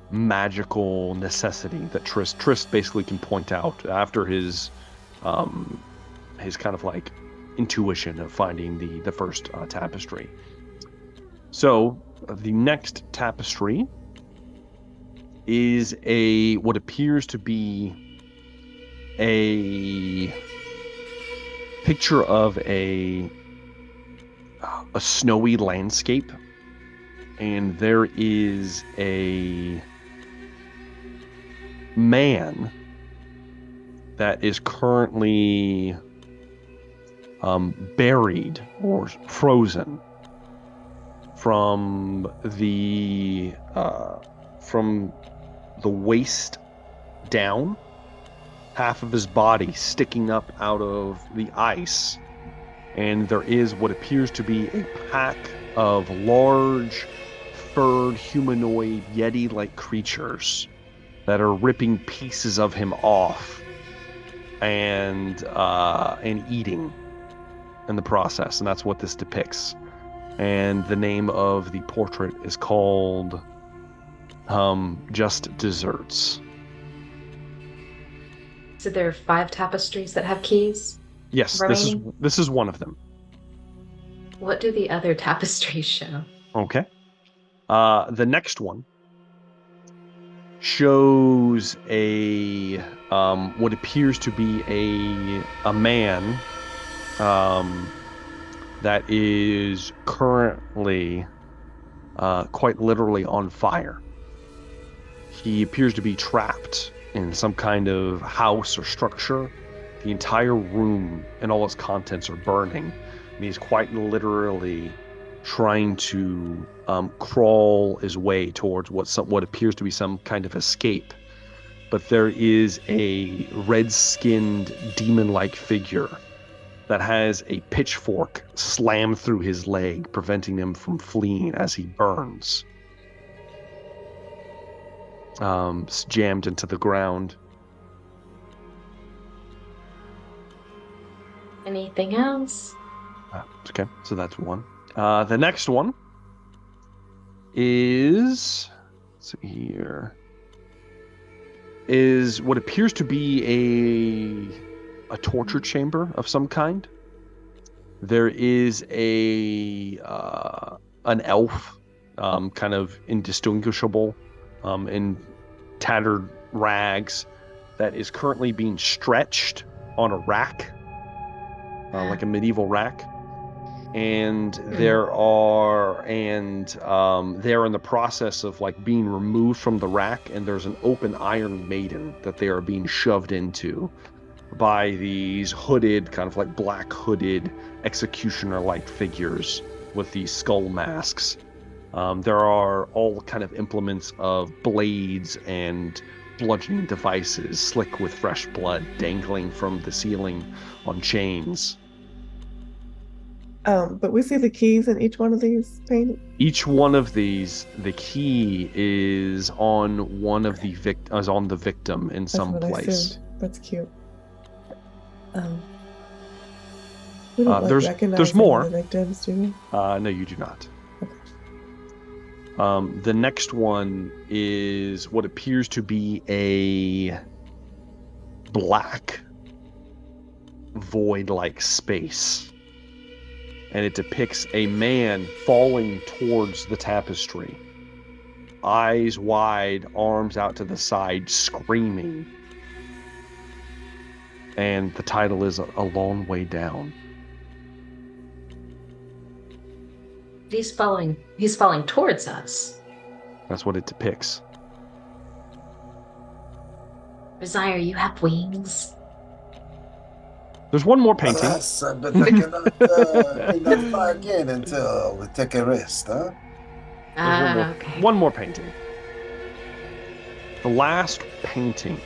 magical necessity that Trist basically can point out after his kind of like intuition of finding the first tapestry. So the next tapestry is what appears to be a picture of a snowy landscape, and there is a man that is currently buried or frozen from the waist down, half of his body sticking up out of the ice, and there is what appears to be a pack of large furred humanoid yeti-like creatures that are ripping pieces of him off and eating in the process, and that's what this depicts. And the name of the portrait is called Just Desserts. So there are 5 tapestries that have keys? Yes, remaining? this is one of them. What do the other tapestries show? Okay. The next one shows a what appears to be a man that is currently quite literally on fire. He appears to be trapped in some kind of house or structure. The entire room and all its contents are burning, and he's quite literally trying to crawl his way towards what appears to be some kind of escape. But there is a red-skinned demon-like figure that has a pitchfork slammed through his leg, preventing him from fleeing as he burns. Jammed into the ground. Anything else? Okay, so that's one. The next one is, let's see here, is what appears to be a torture chamber of some kind. There is an elf, kind of indistinguishable, in tattered rags, that is currently being stretched on a rack, like a medieval rack. And they're in the process of like being removed from the rack, and there's an open iron maiden that they are being shoved into by these hooded, kind of like black hooded executioner-like figures with these skull masks. There are all kind of implements of blades and bludgeoning devices, slick with fresh blood, dangling from the ceiling on chains. But we see the keys in each one of these paintings. Each one of these, the key is on one of the is on the victim in some place. That's cute. We don't recognize there's more. The victims, do we? No, you do not. Okay. The next one is what appears to be a black void-like space. And it depicts a man falling towards the tapestry. eyes wide, arms out to the side, screaming. And the title is A Long Way Down. He's falling towards us. That's what it depicts. Desire, you have wings. There's one more painting. Alas, but I cannot fly again until we take a rest, huh? Okay. One more painting. The last painting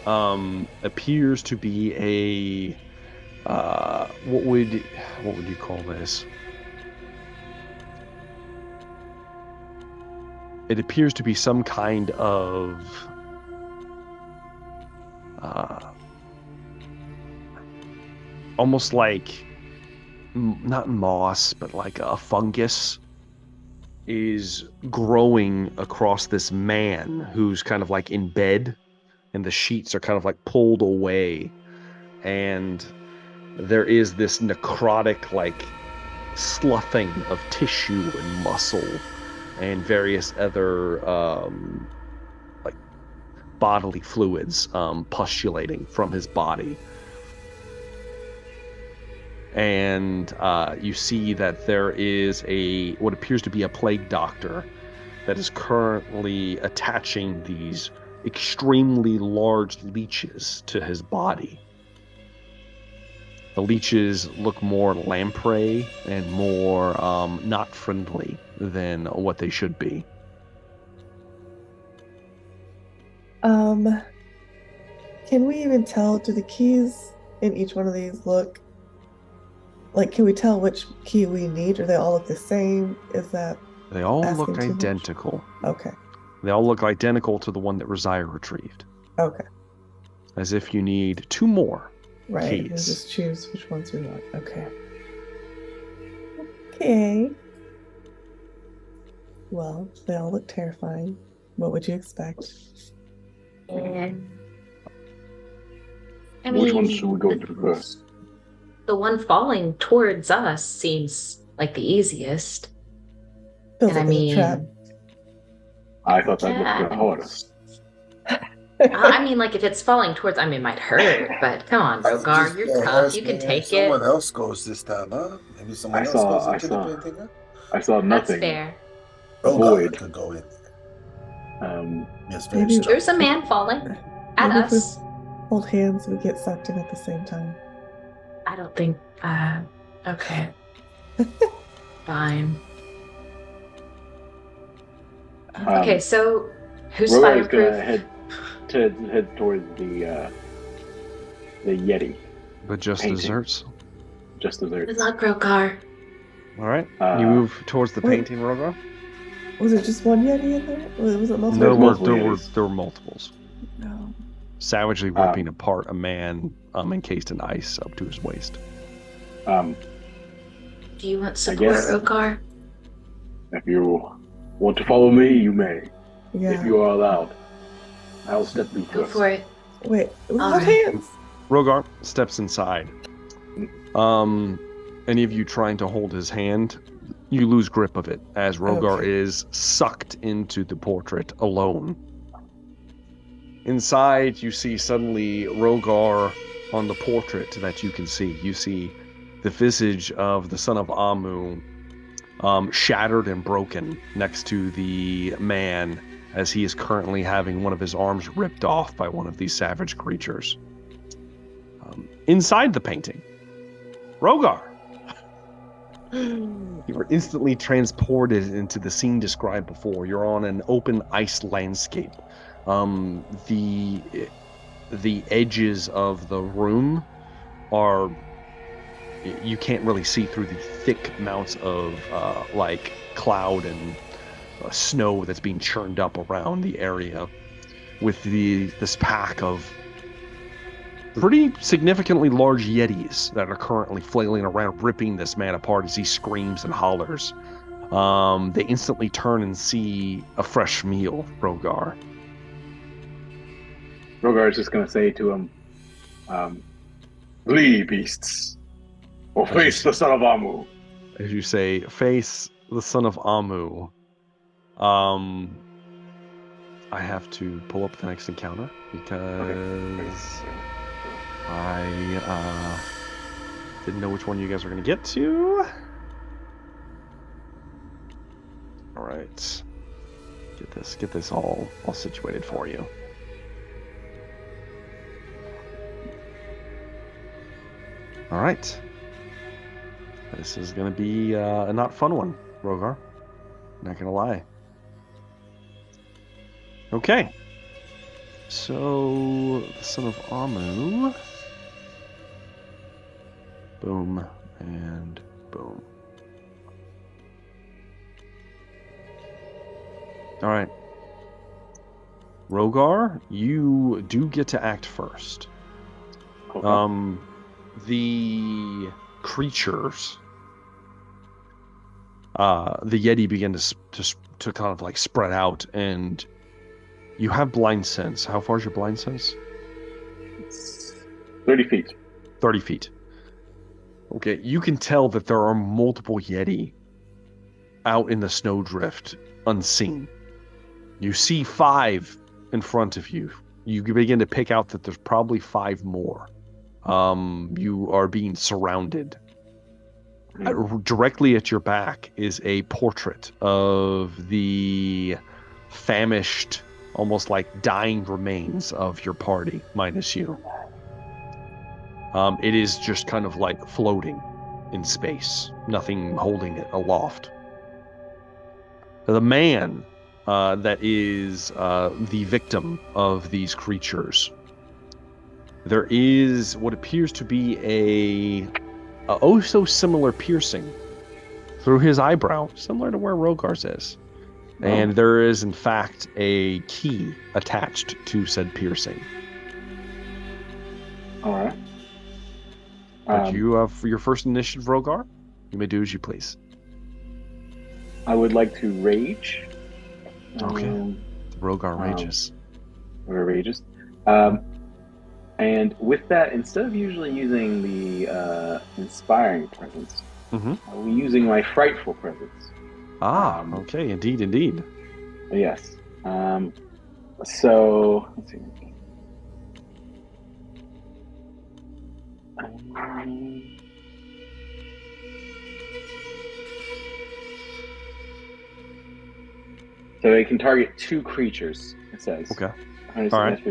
appears to be a what would you call this? It appears to be some kind of almost like not moss, but like a fungus is growing across this man who's kind of like in bed, and the sheets are kind of like pulled away, and there is this necrotic like sloughing of tissue and muscle and various other like bodily fluids pustulating from his body. And you see that there is what appears to be a plague doctor that is currently attaching these extremely large leeches to his body. The leeches look more lamprey and more not friendly than what they should be. Can we even tell, do the keys in each one of these look like, can we tell which key we need? Or they all look the same? Is that They all asking look too much? identical. Okay. They all look identical to the one that Rosiah retrieved. Okay. As if you need two more Right. We keys. just choose which ones we want. Okay. Okay. Well, they all look terrifying. What would you expect? And I Which one mean, should we go to first? the one falling towards us seems like the easiest. Feels And I like it's a mean, trap. I thought that looked the hardest. I mean, like if it's falling towards, I mean, it might hurt, but come on, Rogar, you're tough. You can take it. Someone else goes this time, huh? Maybe someone else goes into the painting, huh? I saw That's nothing. fair. Void. Could go in. Yes, Maybe- very strong. There's a man falling at Maybe if us. we hold hands, we get sucked in at the same time. I don't think. Okay. Fine. Okay, so who's Rogar is fireproof? gonna head towards the Yeti. But just Painting. desserts. Just Good desserts. luck, Rogar. All right. Uh, You move towards the wait. painting, Rogar. Was it just one Yeti in there? Was it multiple? There were multiple there were Yetis. there were multiples. No. Savagely ripping apart a man encased in ice up to his waist. Do you want support, guess- Rogar? If you want to follow me, you may. Yeah. If you are allowed, I'll step through Go first. for it. Wait, we All hold right. hands. Rogar steps inside. Any of you trying to hold his hand, you lose grip of it as Rogar Okay. is sucked into the portrait alone. Inside, you see suddenly Rogar on the portrait that you can see. You see the visage of the son of Amu shattered and broken next to the man as he is currently having one of his arms ripped off by one of these savage creatures. Inside the painting, Rogar. You were instantly transported into the scene described before. You're on an open ice landscape. The edges of the room are, you can't really see through the thick mounts of like cloud and snow that's being churned up around the area, with this pack of pretty significantly large yetis that are currently flailing around, ripping this man apart as he screams and hollers. They instantly turn and see a fresh meal, Rogar. Rogar is just going to say to him, flee, beasts, or face the son of Amu. As you say, face the son of Amu. I have to pull up the next encounter because I didn't know which one you guys were going to get to. All right. Get this all situated for you. All right. This is going to be a not fun one, Rogar. Not going to lie. Okay. So, the son of Amu. Boom. And boom. All right. Rogar, you do get to act first. Okay. The creatures, the Yeti begin to kind of like spread out, and you have blind sense. How far is your blind sense? It's 30 feet. 30 feet. Okay, you can tell that there are multiple Yeti out in the snowdrift, unseen. You see 5 in front of you. You begin to pick out that there's probably 5 more. You are being surrounded. Directly at your back is a portrait of the famished, almost like dying remains of your party, minus you. It is just kind of like floating in space, nothing holding it aloft. The man that is the victim of these creatures, there is what appears to be a oh so similar piercing through his eyebrow, similar to where Rogar's is. And there is, in fact, a key attached to said piercing. All right. But you have your first initiative, Rogar. You may do as you please. I would like to rage. Okay. Rogar rages. Or rages. And with that, instead of usually using the inspiring presence, I'll be using my frightful presence. Okay, indeed. Yes. So, let's see. So it can target 2 creatures, it says. Okay. All right.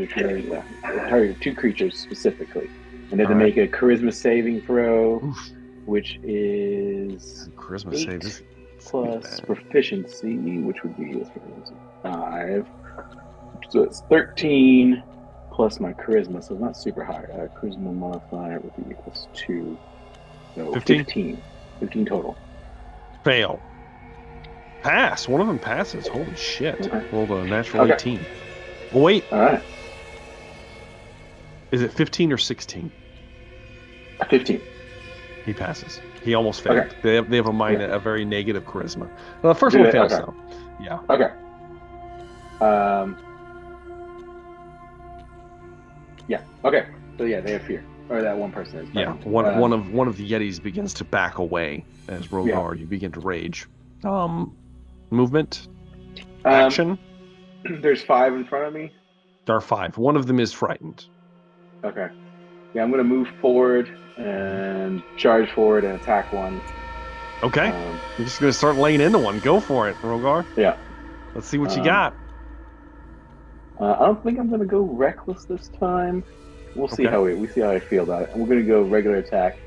Target 2 creatures specifically. And they have to make a charisma saving throw, which is charisma 8 save plus proficiency, which would be 5. So it's 13 plus my charisma, so it's not super high. Charisma modifier would be plus 2. So 15 total. Fail. Pass. One of them passes. Holy shit. Okay. Rolled a natural 18. Oh, wait. All right. Is it 15 or 16? 15. He passes. He almost failed. Okay. They have a very negative charisma. Well, the first one fails, though. Yeah. Okay. Yeah. Okay. So yeah, they have fear, or that one person is. Yeah. One of the Yetis begins to back away as Rogar. You begin to rage. Movement. Action. There's 5 in front of me. There are 5. One of them is frightened. Okay. Yeah, I'm gonna move forward and charge forward and attack one. Okay. You're just gonna start laying into one. Go for it, Rogar. Yeah. Let's see what you got. I don't think I'm gonna go reckless this time. We'll see how I feel about it. We're gonna go regular attack.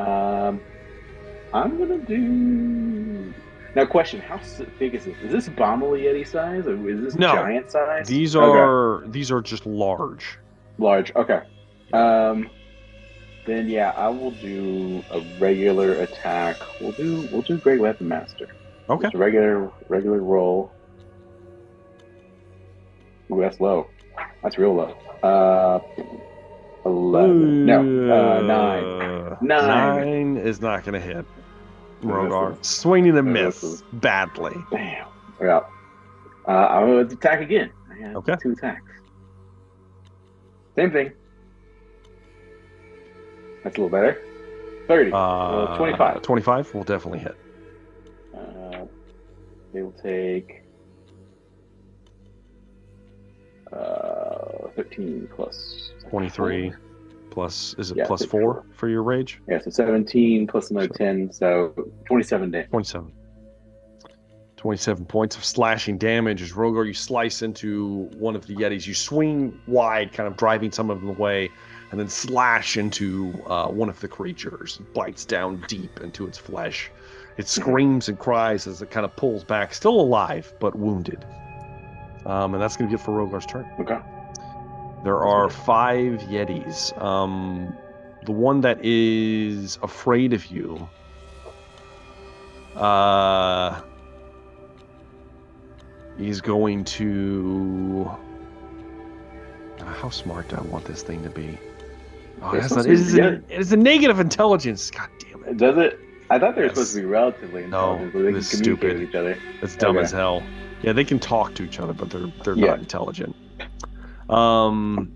I'm gonna do. Now, question: how big is this? Is this Bomble Yeti size, or is this giant size? These are just large. Large. Okay. Then yeah, I will do a regular attack. We'll do Great Weapon Master. Okay. Just a regular roll. Ooh, that's low. That's real low. 11. No, 9. 9 is not going to hit. Rogar. Swinging a miss badly. Damn. Yeah. I'm going to attack again. I have 2 attacks. Same thing. That's a little better. 30. 25. 25 will definitely hit. They will take 13 plus 23 plus, is it Yeah, plus it's 4 for your rage? Yeah, so 17 plus another 10, so 27 damage. 27. 27 points of slashing damage as Rogar, you slice into one of the Yetis. You swing wide, kind of driving some of them away, and then slash into one of the creatures. It bites down deep into its flesh. It screams and cries as it kind of pulls back, still alive, but wounded. And that's going to be it for Rogar's turn. Okay. There are 5 Yetis. The one that is afraid of you he's going to... how smart do I want this thing to be? Oh, it's a negative intelligence. God damn it. Does it? I thought they were supposed to be relatively intelligent, so they can it's communicate stupid. with each other. It's dumb as hell. Yeah, they can talk to each other, but they're not intelligent. Okay.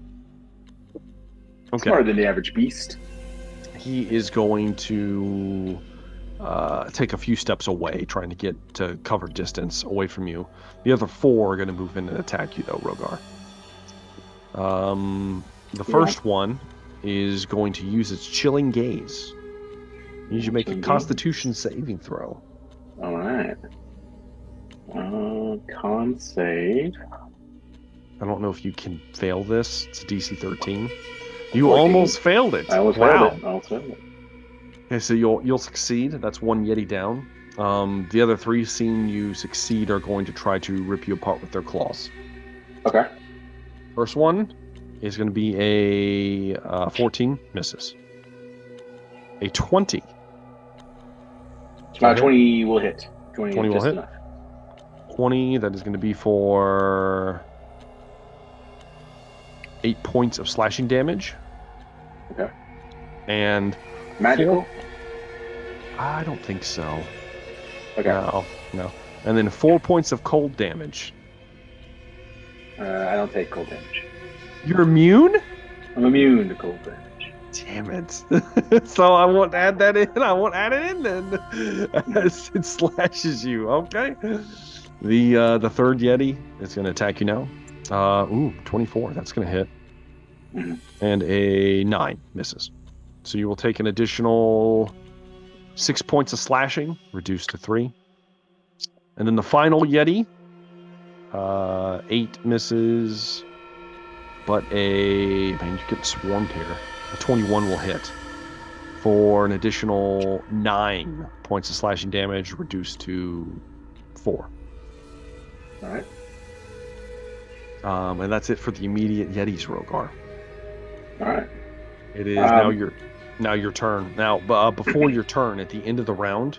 Smarter than the average beast. He is going to take a few steps away, trying to get to cover distance away from you. The other 4 are going to move in and attack you, though, Rogar. The first one is going to use its chilling gaze. You need to make a Constitution saving throw. All right. Con save. I don't know if you can fail this. It's a DC 13. You 14. almost failed it. I almost failed it. Okay, so you'll succeed. That's 1 Yeti down. The other 3, seeing you succeed, are going to try to rip you apart with their claws. Okay. First one is going to be a 14, misses. A 20. 20 will hit. 20 will hit. Enough. 20, that is going to be for 8 points of slashing damage. Okay. And magical? 4... I don't think so. Okay. No. And then 4 points of cold damage. I don't take cold damage. You're immune? I'm immune to cold damage. Damn it. So I won't add that in. I won't add it in then. As it slashes you. Okay. The third Yeti is going to attack you now. 24. That's going to hit. Mm-hmm. And a 9 misses. So you will take an additional 6 points of slashing, reduced to 3. And then the final Yeti, 8 misses, but man, you're getting swarmed here. A 21 will hit for an additional 9 points of slashing damage, reduced to 4. All right. And that's it for the immediate Yetis, Rogar. All right. It is now your turn. Now, before your turn, at the end of the round,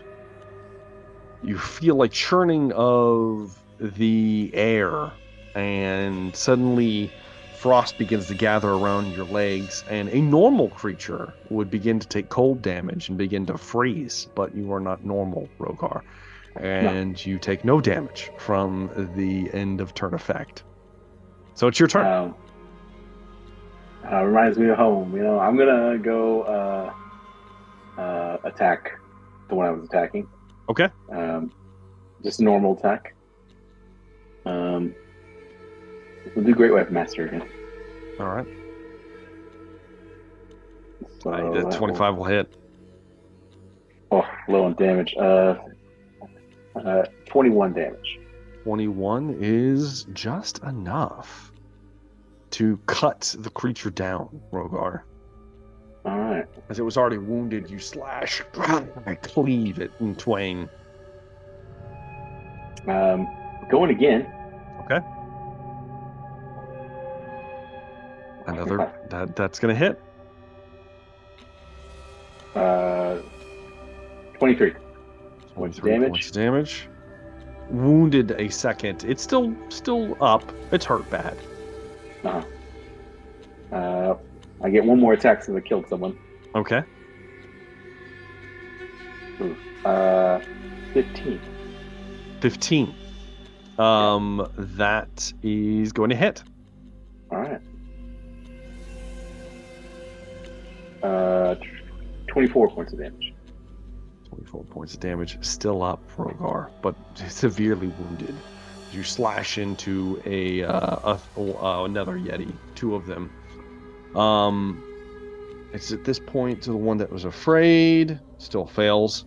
you feel like churning of the air, and suddenly frost begins to gather around your legs, and a normal creature would begin to take cold damage and begin to freeze, but you are not normal, Rogar. And you take no damage from the end of turn effect. So it's your turn. Reminds me of home. I'm gonna go attack the one I was attacking. Okay. Just a normal attack. We'll do Great Weapon Master again. All right. So The 25 will hit. Oh, low on damage. 21 damage. 21 is just enough to cut the creature down, Rogar. All right. As it was already wounded, you slash, cleave it in twain. Going again. Okay. Another that's gonna hit. 23. 23 damage. points of damage. Wounded a second. It's still up. It's hurt bad. I get one more attack since I killed someone. Okay. 15. 15. That is going to hit. All right. 24 points of damage. 24 points of damage. Still up, Rogar, but severely wounded. You slash into another Yeti, 2 of them. It's at this point to the one that was afraid, still fails.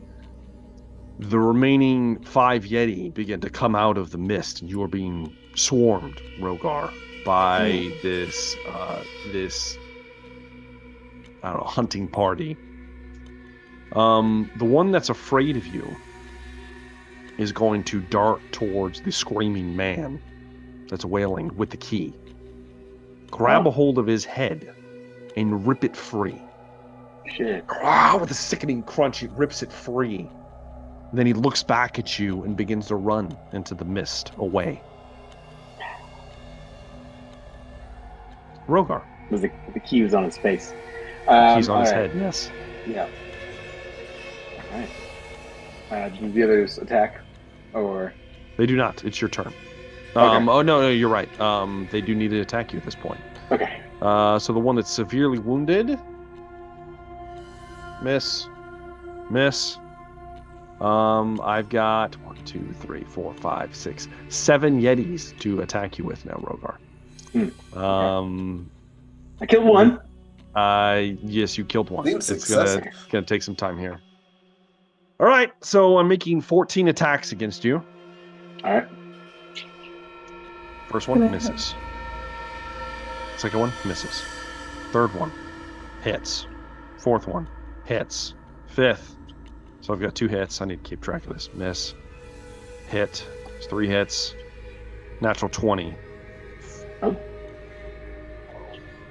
The remaining 5 Yeti begin to come out of the mist, and you are being swarmed, Rogar, by this I don't know, hunting party. The one that's afraid of you is going to dart towards the screaming man that's wailing with the key. Grab a hold of his head and rip it free. Shit. With a sickening crunch, it rips it free. Then he looks back at you and begins to run into the mist away. Rogar. The key was on his face. He's on his head, yes. Yeah. Alright. Do the others attack? Or They do not. It's your turn. Okay. Oh, no, you're right. They do need to attack you at this point. okay. So the one that's severely wounded. Miss. I've got 1, 2, 3, 4, 5, 6, 7 Yetis to attack you with now, Rogar. I killed one. Yes, you killed one. Seems It's successful. gonna take some time here. All right, so I'm making 14 attacks against you. All right. First one misses. Second one misses. Third one hits. Fourth one hits. Fifth. So I've got 2 hits. I need to keep track of this. Miss. Hit. It's 3 hits. Natural 20. Oh.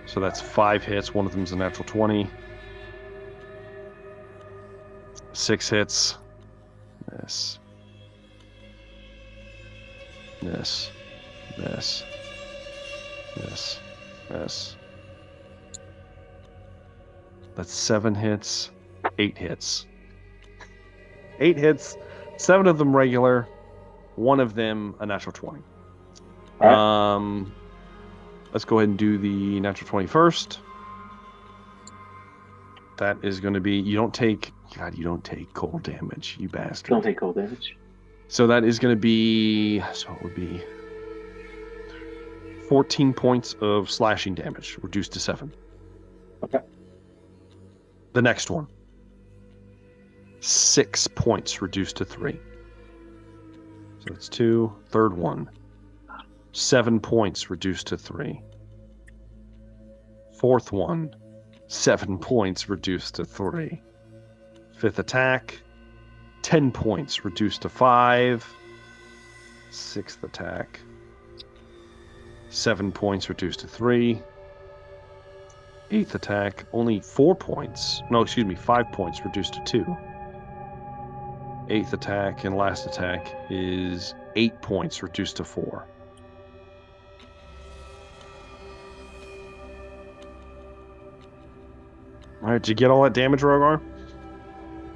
So that's 5 hits. One of them's a natural 20. 6 hits. Miss. Miss. Miss. Miss. Miss. That's 7 hits. 8 hits. 8 hits. 7 of them regular. 1 of them a natural 20. All Let's go ahead and do the natural 20 first. That is going to be, you don't take cold damage, you bastard. Don't take cold damage. So that is going to be, so it would be 14 points of slashing damage, reduced to 7. Okay. The next one, 6 points, reduced to 3. So that's 2. Third one, 7 points, reduced to 3. Fourth one, 7 points, reduced to 3. Fifth attack, 10 points, reduced to 5. Sixth attack, 7 points, reduced to 3. Eighth attack, only 4 points. No, excuse me, 5 points, reduced to 2. Eighth attack and last attack is 8 points, reduced to 4. All right, did you get all that damage, Rogar?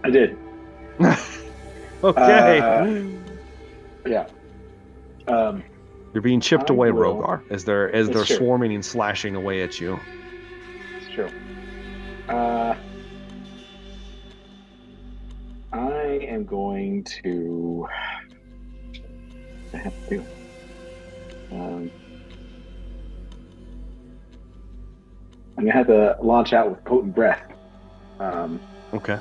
I did. Okay. Yeah. You're being chipped I away, will. Rogar, as they're It's true. swarming and slashing away at you. It's true. I am going to. I have to. I'm gonna have to launch out with potent breath, Okay.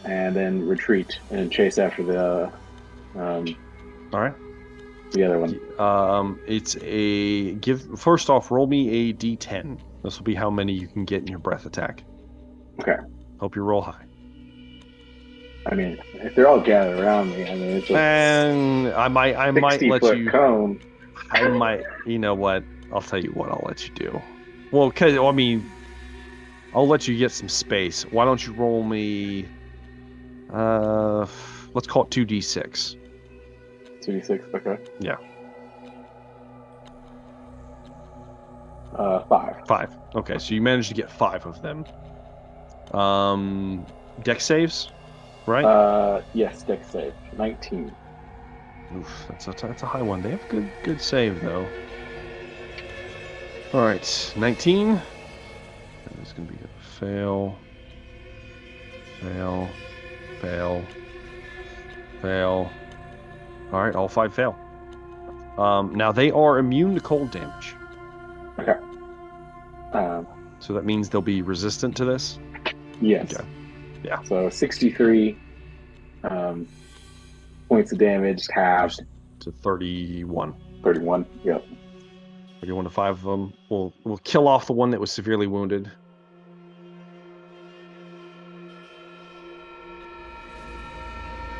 and then retreat and chase after the All right. other one. It's a first off, roll me a d10. This will be how many you can get in your breath attack. Okay. Hope you roll high. I mean, if they're all gathered around me, I mean, it's a And I might let 60-foot you. cone. I might. You know what? I'll tell you what. I'll let you do. Well, cause I mean, I'll let you get some space. Why don't you roll me? Let's call it 2d6. 2d6, okay. Yeah. 5. 5. Okay, so you managed to get 5 of them. Dex saves, right? Yes, dex save. 19. Oof, that's a high one. They have good save though. All right, 19. That is going to be a fail. Fail. All right, all 5 fail. Now they are immune to cold damage. Okay. So that means they'll be resistant to this. Yes. Okay. Yeah. So 63 points of damage halved to 31. 31. Yep. 31 to 5 of them. We'll kill off the one that was severely wounded.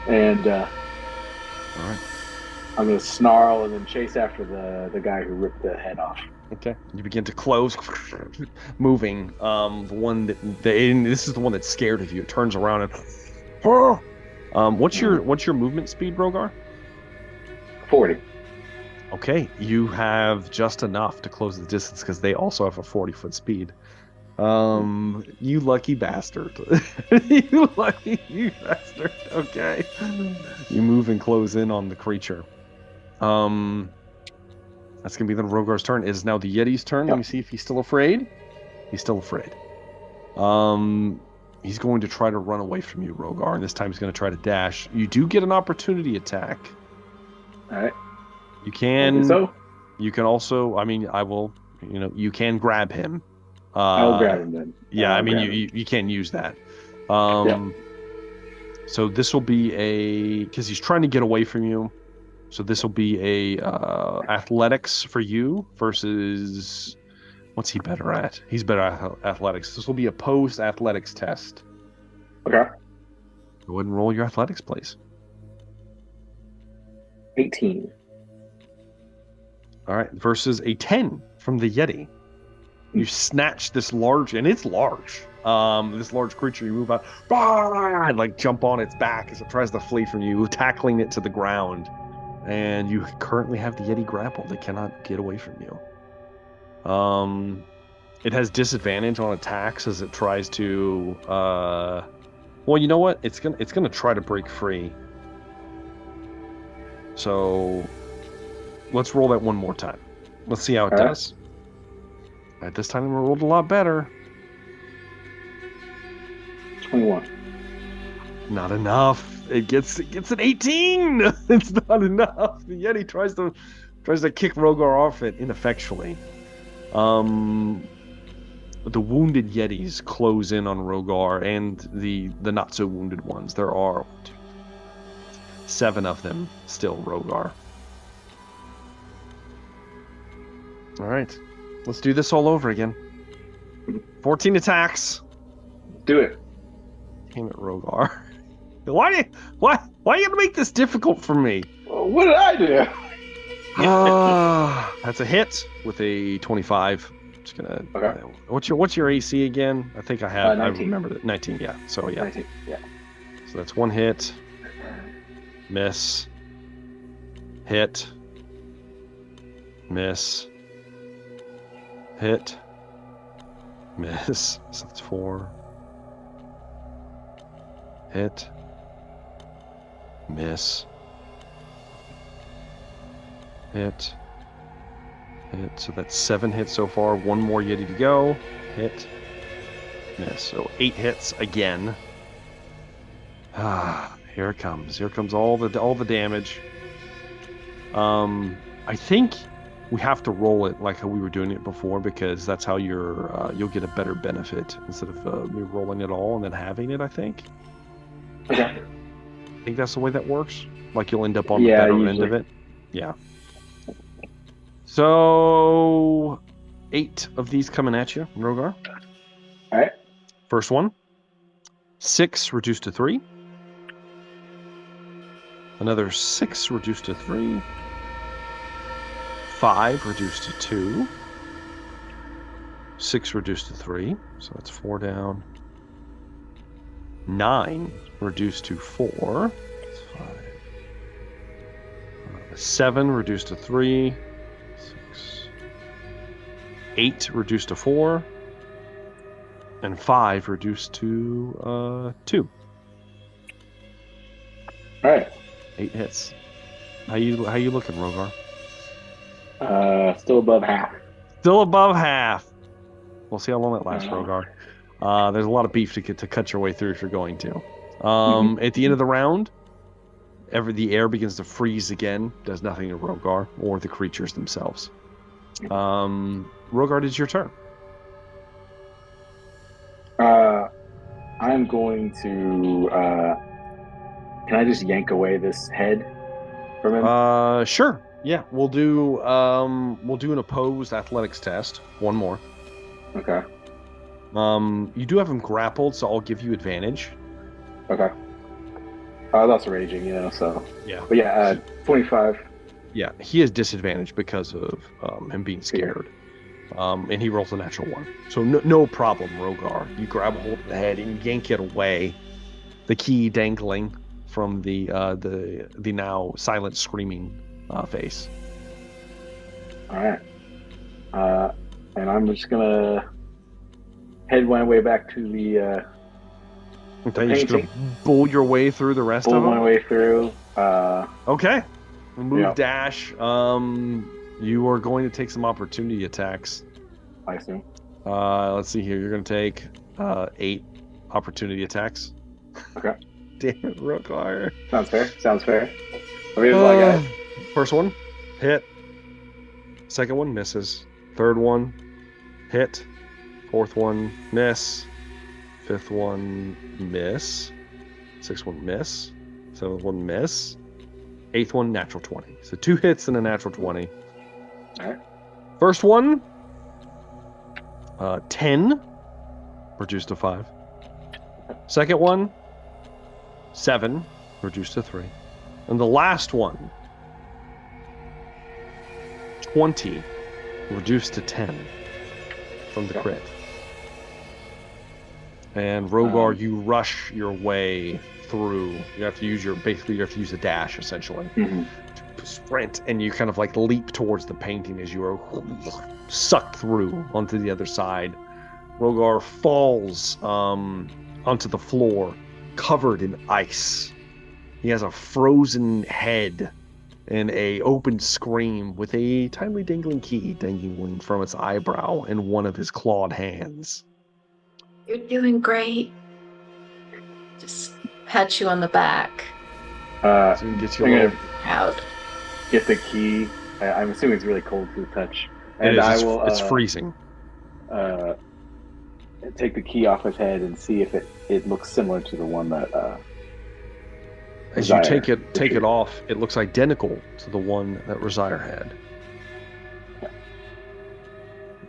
And all right. I'm gonna snarl and then chase after the guy who ripped the head off. Okay. You begin to close, moving. The one this is the one that's scared of you. It turns around and what's your movement speed, Rogar? 40. Okay, you have just enough to close the distance because they also have a 40-foot speed. You lucky bastard. You lucky bastard. Okay. You move and close in on the creature. That's gonna be then Rogar's turn. It is now the Yeti's turn. Let me see if he's still afraid. He's still afraid. He's going to try to run away from you, Rogar, and this time he's going to try to dash. You do get an opportunity attack. All right. You can. So you can also. I mean, I will. You can grab him. I'll grab him then. Yeah, I mean, you can't use that. So this will be because he's trying to get away from you. So this will be a athletics for you versus what's he better at? He's better at athletics. This will be a post athletics test. Okay. Go ahead and roll your athletics, please. 18. All right, versus a 10 from the Yeti. You snatch this large, and it's large. This large creature, you move out, and like jump on its back as it tries to flee from you, tackling it to the ground. And you currently have the Yeti grappled. It cannot get away from you. It has disadvantage on attacks as it tries to. Well, you know what? It's gonna try to break free. So let's roll that one more time. Let's see how it does. All right, this time we rolled a lot better. 21. Not enough. It gets an 18. It's not enough. The Yeti tries to kick Rogar off it ineffectually. The wounded Yetis close in on Rogar and the not so wounded ones. There are 7 of them still, Rogar. All right, let's do this all over again. 14 attacks. Do it. Damn it, Rogar. Why are you gonna make this difficult for me? Well, what did I do? That's a hit with a 25. I'm just gonna. Okay. What's your AC again? I think I have. 19. I remember that 19. Yeah. So yeah. 19. Yeah. So that's one hit. Miss. Hit. Miss. Hit. Miss. So that's 4. Hit. Miss. Hit. So that's 7 hits so far. 1 more Yeti to go. Hit. Miss. So 8 hits again. Here it comes. Here comes all the damage. I think we have to roll it like how we were doing it before because that's how you'll get a better benefit instead of me rolling it all and then having it. I think. Okay. I think that's the way that works. Like you'll end up on the better end of it. Yeah. So 8 of these coming at you, Rogar. All right. First one. 6 reduced to 3. Another 6 reduced to 3. 5 reduced to 2. 6 reduced to 3. So that's 4 down. 9 reduced to 4. That's 5. 7 reduced to 3. 6. 8 reduced to 4. And 5 reduced to 2. All right. 8 hits. How you looking, Rogar? Still above half. Still above half. We'll see how long that lasts, Rogar. There's a lot of beef to cut your way through if you're going to. At the end of the round, the air begins to freeze again. Does nothing to Rogar or the creatures themselves. Rogar, it's your turn. I'm going to. Can I just yank away this head from him? Sure. Yeah, we'll do an opposed athletics test. One more. Okay. You do have him grappled, so I'll give you advantage. Okay. That's raging, so. Yeah. But yeah, 25. Yeah, he has disadvantage because of him being scared. And he rolls a natural 1. So no problem, Rogar. You grab a hold of the head and yank it away. The key dangling from the now silent screaming face. All right. And I'm just gonna head my way back to the. Okay, you're just gonna bull your way through the rest of them. Bull my way through. Okay. Move Yeah. dash. You are going to take some opportunity attacks. I assume. Let's see here. You're going to take 8 opportunity attacks. Okay. Damn it, Rogar. Sounds fair. Here's what I got. First one, hit. Second one, misses. Third one, hit. Fourth one, miss. Fifth one, miss. Sixth one, miss. Seventh one, miss. Eighth one, natural 20. So 2 hits and a natural 20. All right. First one, 10, reduced to 5. Second one, 7, reduced to 3. And the last one, 20, reduced to 10 from the crit. And Rogar, you rush your way through. You have to use a dash essentially. Mm-hmm. To sprint, and you kind of like leap towards the painting as you are sucked through onto the other side. Rogar falls onto the floor, covered in ice. He has a frozen head and a open scream with a tiny dangling key dangling from its eyebrow in one of his clawed hands. You're doing great. Just pat you on the back. So he gets you a little Proud. Get the key. I'm assuming it's really cold to the touch. It And is. I It's, will. it's freezing. Take the key off his head and see if it looks similar to the one that. As you Resire take it off, it looks identical to the one that Resire had.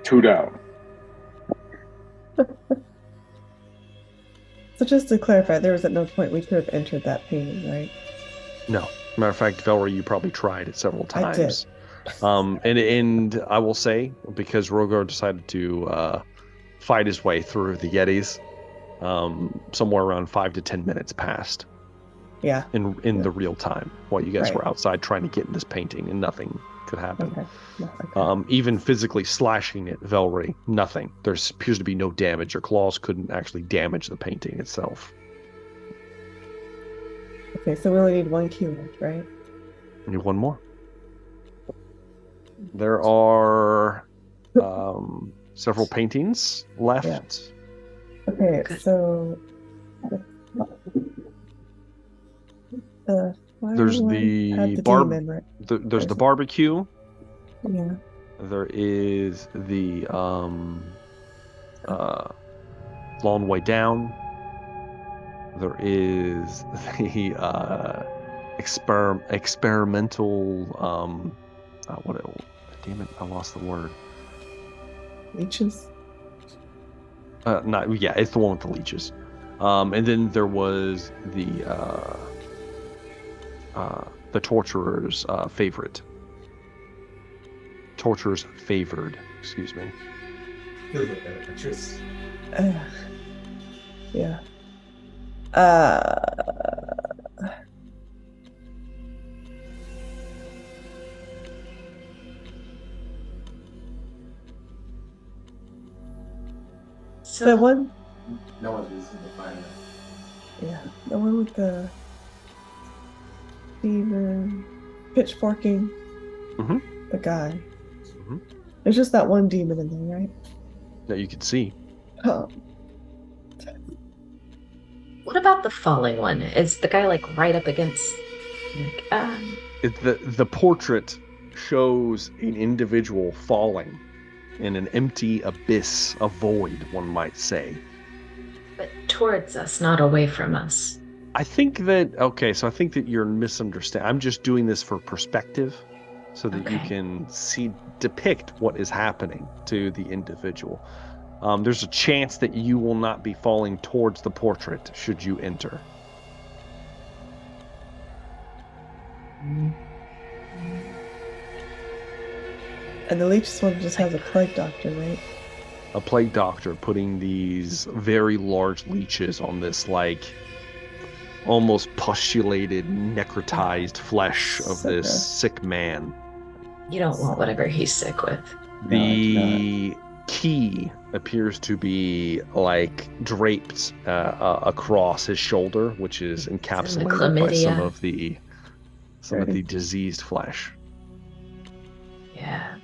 2 down. So just to clarify, there was at no point we could have entered that painting, right? No. Matter of fact, Velree, you probably tried it several I times. And I will say, because Rogar decided to fight his way through the Yetis, somewhere around 5 to 10 minutes passed. Yeah. In the real time, while you guys Right. were outside trying to get in this painting, and nothing could happen. Okay. No, okay. Even physically slashing it, Velree, nothing. There appears to be no damage. Your claws couldn't actually damage the painting itself. Okay, so we only need 1 key left, right? I need one more. There are several paintings left. Yeah. Okay, Good. so There's the demon, right? there's the barbecue. Yeah. There is the long way down. There is the experimental damn it, I lost the word. Leeches. It's the one with the leeches. And then there was the torturer's favorite. Torturer's favored, excuse me. Feels like a pictures. Yeah. So The one, No one's using the fire. yeah, the one with the demon pitchforking. Mhm. The guy. Mhm. There's just that one demon in there, right? That you can see. Oh, what about the falling one? Is the guy like right up against Like, The portrait shows an individual falling in an empty abyss, a void, one might say. but towards us, not away from us. I think that you're misunderstanding. I'm just doing this for perspective so that you Okay. can depict what is happening to the individual. There's a chance that you will not be falling towards the portrait should you enter. And the leech's one just has a plague doctor, right? A plague doctor putting these very large leeches on this, like, almost pustulated, necrotized flesh of So this gross. sick man. You don't want whatever he's sick with. The key appears to be, like, draped across his shoulder, which is encapsulated by chlamydia. some of the diseased flesh. Yeah.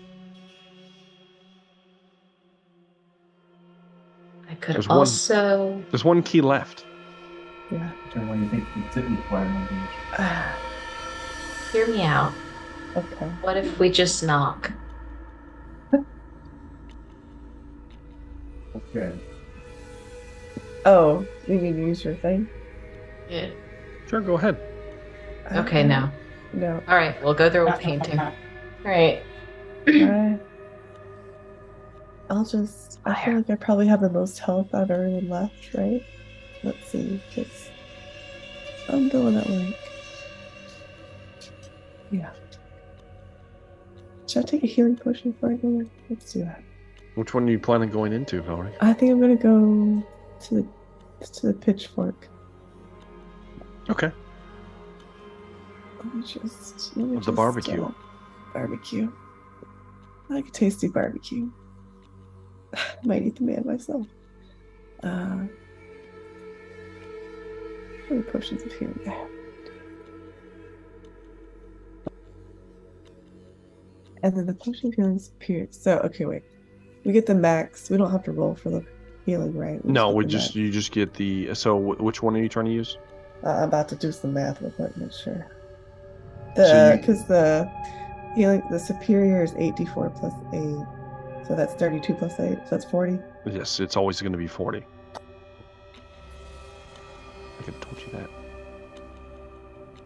I could There's also. There's one key left. Yeah. What do you think the tipping point would be? Hear me out. Okay. What if we just knock? Okay. Oh, you mean use your thing? Yeah. Sure, go ahead. Okay, no. No. All right, we'll go through with painting. All right. I'll just. I feel like I probably have the most health out of everyone left, right? Let's see, because I'm doing it like. Yeah. Should I take a healing potion before I go in? Let's do that. Which one are you planning going into, Velree? I think I'm gonna go to the pitchfork. Okay. Let me Of the barbecue. Barbecue. I like a tasty barbecue. Might eat the man myself. How many potions of healing I have? And then the potion of healing appears. So, okay, wait. We get the max. We don't have to roll for the healing, right? You just get the. So, which one are you trying to use? I'm about to do some math real quick, make sure. So Because the healing, the superior is 8d4 plus 8. So that's 32 plus 8. So that's 40. Yes, it's always going to be 40. I could have told you that.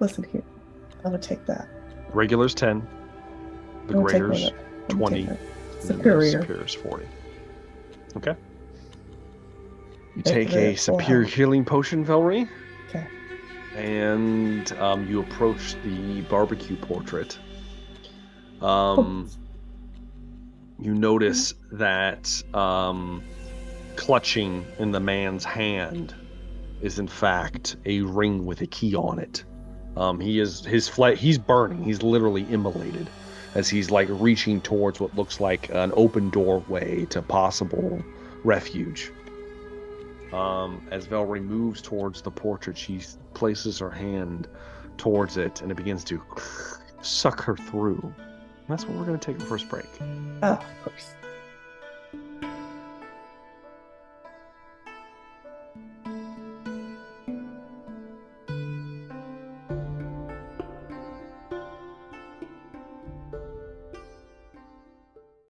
Listen here. I'm going to take that. Regular's 10. The I'm gonna take greater's that. I'm gonna 20. take that. and then the Superior. superior's 40. Okay. You Take take the a full superior health. healing potion, Velree, Okay. and you approach the barbecue portrait. You notice that clutching in the man's hand is in fact a ring with a key on it. He's burning. He's literally immolated as he's like reaching towards what looks like an open doorway to possible refuge. As Velree moves towards the portrait, she places her hand towards it and it begins to suck her through. And that's what we're going to take our first break. Oh, of course.